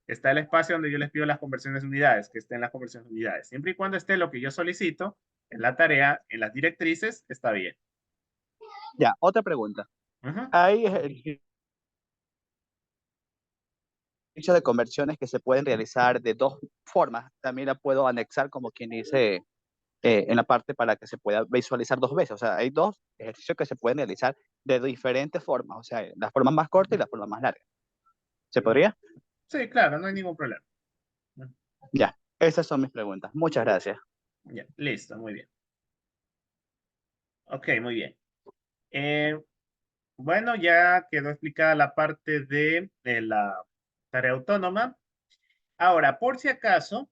Speaker 1: Está el espacio donde yo les pido las conversiones de unidades, que estén las conversiones de unidades. Siempre y cuando esté lo que yo solicito en la tarea, en las directrices, está bien.
Speaker 8: Ya, otra pregunta.
Speaker 1: Ujú.
Speaker 8: Hay ejercicios de conversiones que se pueden realizar de dos formas. También la puedo anexar como quien dice en la parte para que se pueda visualizar dos veces. O sea, hay dos ejercicios que se pueden realizar de diferentes formas. O sea, la forma más corta y la forma más larga. ¿Se podría?
Speaker 1: Sí, claro, no hay ningún problema.
Speaker 8: Ya, esas son mis preguntas. Muchas gracias.
Speaker 1: Ya, listo, muy bien. Ok, muy bien. Eh, bueno, ya quedó explicada la parte de la tarea autónoma. Ahora, por si acaso,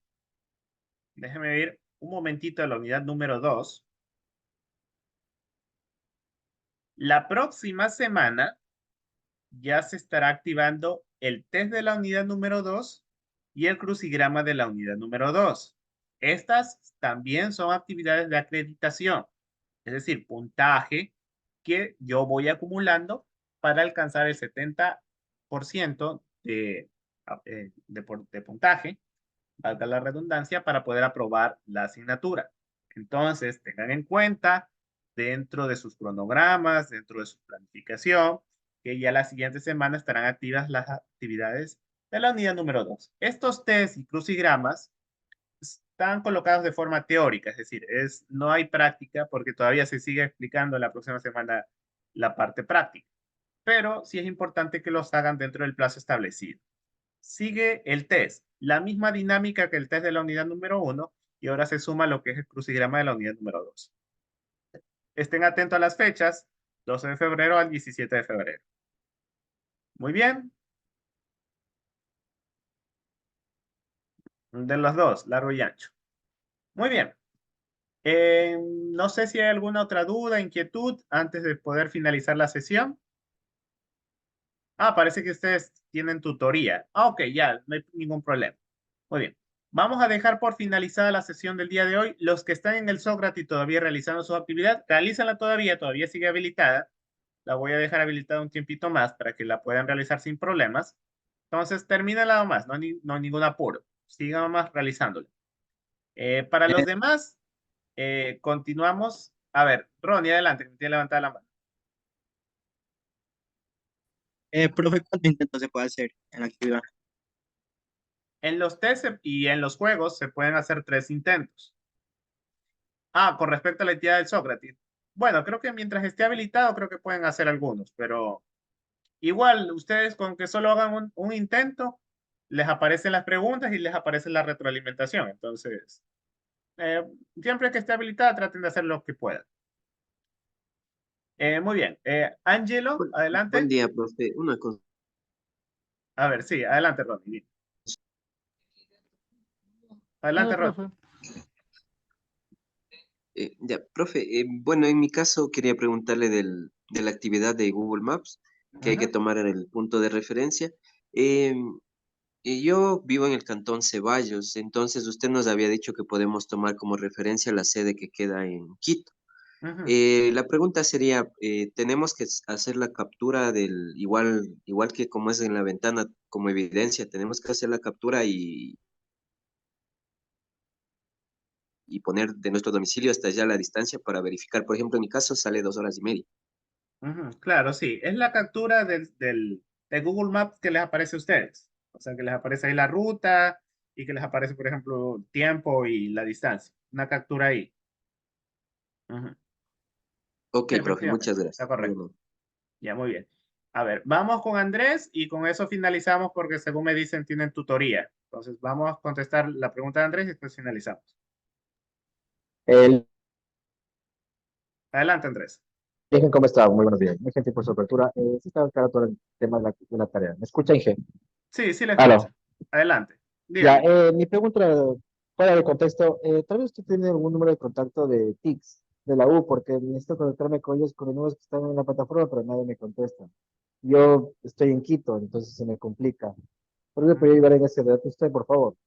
Speaker 1: déjeme ver un momentito a la unidad número 2. La próxima semana ya se estará activando el test de la unidad número 2 y el crucigrama de la unidad número 2. Estas también son actividades de acreditación, es decir, puntaje que yo voy acumulando para alcanzar el 70% de puntaje, valga la redundancia, para poder aprobar la asignatura. Entonces, tengan en cuenta dentro de sus cronogramas, dentro de su planificación, que ya la siguiente semana estarán activas las actividades de la unidad número 2. Estos test y crucigramas están colocados de forma teórica, es decir, no hay práctica porque todavía se sigue explicando la próxima semana la parte práctica, pero sí es importante que los hagan dentro del plazo establecido. Sigue el test, la misma dinámica que el test de la unidad número 1 y ahora se suma lo que es el crucigrama de la unidad número 2. Estén atentos a las fechas, 12 de febrero al 17 de febrero. Muy bien. De los dos, largo y ancho. Muy bien. No sé si hay alguna otra duda, inquietud antes de poder finalizar la sesión. Parece que ustedes tienen tutoría. Ok, ya, no hay ningún problema. Muy bien. Vamos a dejar por finalizada la sesión del día de hoy. Los que están en el Sócrates todavía realizando su actividad, realízanla todavía sigue habilitada. La voy a dejar habilitada un tiempito más para que la puedan realizar sin problemas. Entonces, termínala nomás, no hay ningún apuro. Sigan nomás realizándola. Para los demás, continuamos. A ver, Ronnie, adelante, que me tiene levantada la mano.
Speaker 2: Profe, ¿cuántos intentos se puede hacer en la actividad?
Speaker 1: En los test y en los juegos se pueden hacer 3 intentos. Con respecto a la entidad del Sócrates. Bueno, creo que mientras esté habilitado, creo que pueden hacer algunos, pero igual, ustedes con que solo hagan un intento, les aparecen las preguntas y les aparece la retroalimentación. Entonces, siempre que esté habilitada, traten de hacer lo que puedan. Muy bien. Angelo, adelante.
Speaker 9: Buen día, profe. Una cosa.
Speaker 1: A ver, sí, adelante, Ronnie. Adelante, Ronnie.
Speaker 4: Profe.
Speaker 9: Ya, profe, bueno, en mi caso quería preguntarle de la actividad de Google Maps que hay que tomar en el punto de referencia. Yo vivo en el cantón Ceballos, entonces usted nos había dicho que podemos tomar como referencia la sede que queda en Quito. La pregunta sería, ¿tenemos que hacer la captura igual que como es en la ventana, como evidencia, tenemos que hacer la captura y poner de nuestro domicilio hasta allá la distancia para verificar? Por ejemplo, en mi caso sale 2 horas y media.
Speaker 1: Claro, sí. Es la captura de Google Maps que les aparece a ustedes. O sea, que les aparece ahí la ruta y que les aparece, por ejemplo, el tiempo y la distancia. Una captura ahí.
Speaker 9: Ok,
Speaker 1: Sí,
Speaker 9: profe,
Speaker 1: efectivamente.
Speaker 9: muchas
Speaker 1: Está
Speaker 9: gracias.
Speaker 1: correcto. Ya, muy bien. A ver, vamos con Andrés y con eso finalizamos porque según me dicen tienen tutoría. Entonces vamos a contestar la pregunta de Andrés y después finalizamos. Adelante, Andrés.
Speaker 10: ¿Cómo está? Muy buenos días. Muy gentil por su apertura. Sí está claro todo el tema de la tarea. ¿Me escucha, Inge?
Speaker 1: Sí, sí le
Speaker 10: Aló.
Speaker 1: escucho. Adelante.
Speaker 10: Ya,
Speaker 1: Dígame.
Speaker 10: mi pregunta, fuera de contexto, tal vez usted tiene algún número de contacto de TICS, de la U, porque necesito conectarme con ellos, con los números que están en la plataforma, pero nadie me contesta. Yo estoy en Quito, entonces se me complica. ¿Por qué me podría ayudar en ese dato usted, por favor?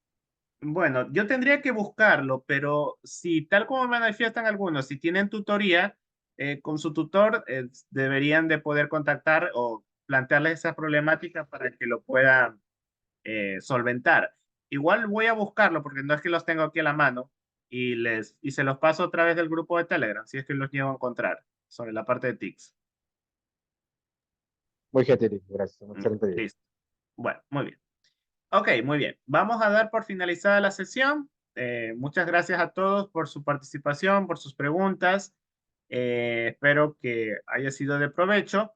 Speaker 1: Bueno, yo tendría que buscarlo, pero si tal como manifiestan algunos, si tienen tutoría, con su tutor deberían de poder contactar o plantearles esa problemática para que lo puedan solventar. Igual voy a buscarlo porque no es que los tengo aquí a la mano y se los paso a través del grupo de Telegram, si es que los llego a encontrar sobre la parte de TICS.
Speaker 10: Muy gentil, gracias. Un excelente día.
Speaker 1: Listo. Bueno, muy bien. Ok, muy bien. Vamos a dar por finalizada la sesión. Muchas gracias a todos por su participación, por sus preguntas. Espero que haya sido de provecho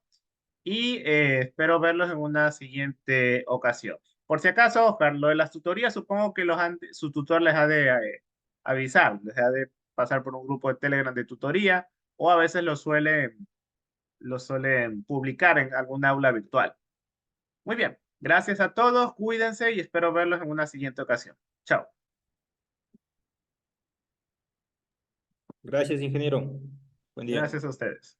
Speaker 1: y espero verlos en una siguiente ocasión. Por si acaso, Oscar, lo de las tutorías, supongo que su tutor les ha de avisar, les ha de pasar por un grupo de Telegram de tutoría o a veces lo suelen publicar en algún aula virtual. Muy bien, gracias a todos, cuídense y espero verlos en una siguiente ocasión. Chao.
Speaker 11: Gracias, ingeniero. Buen día.
Speaker 1: Gracias a ustedes.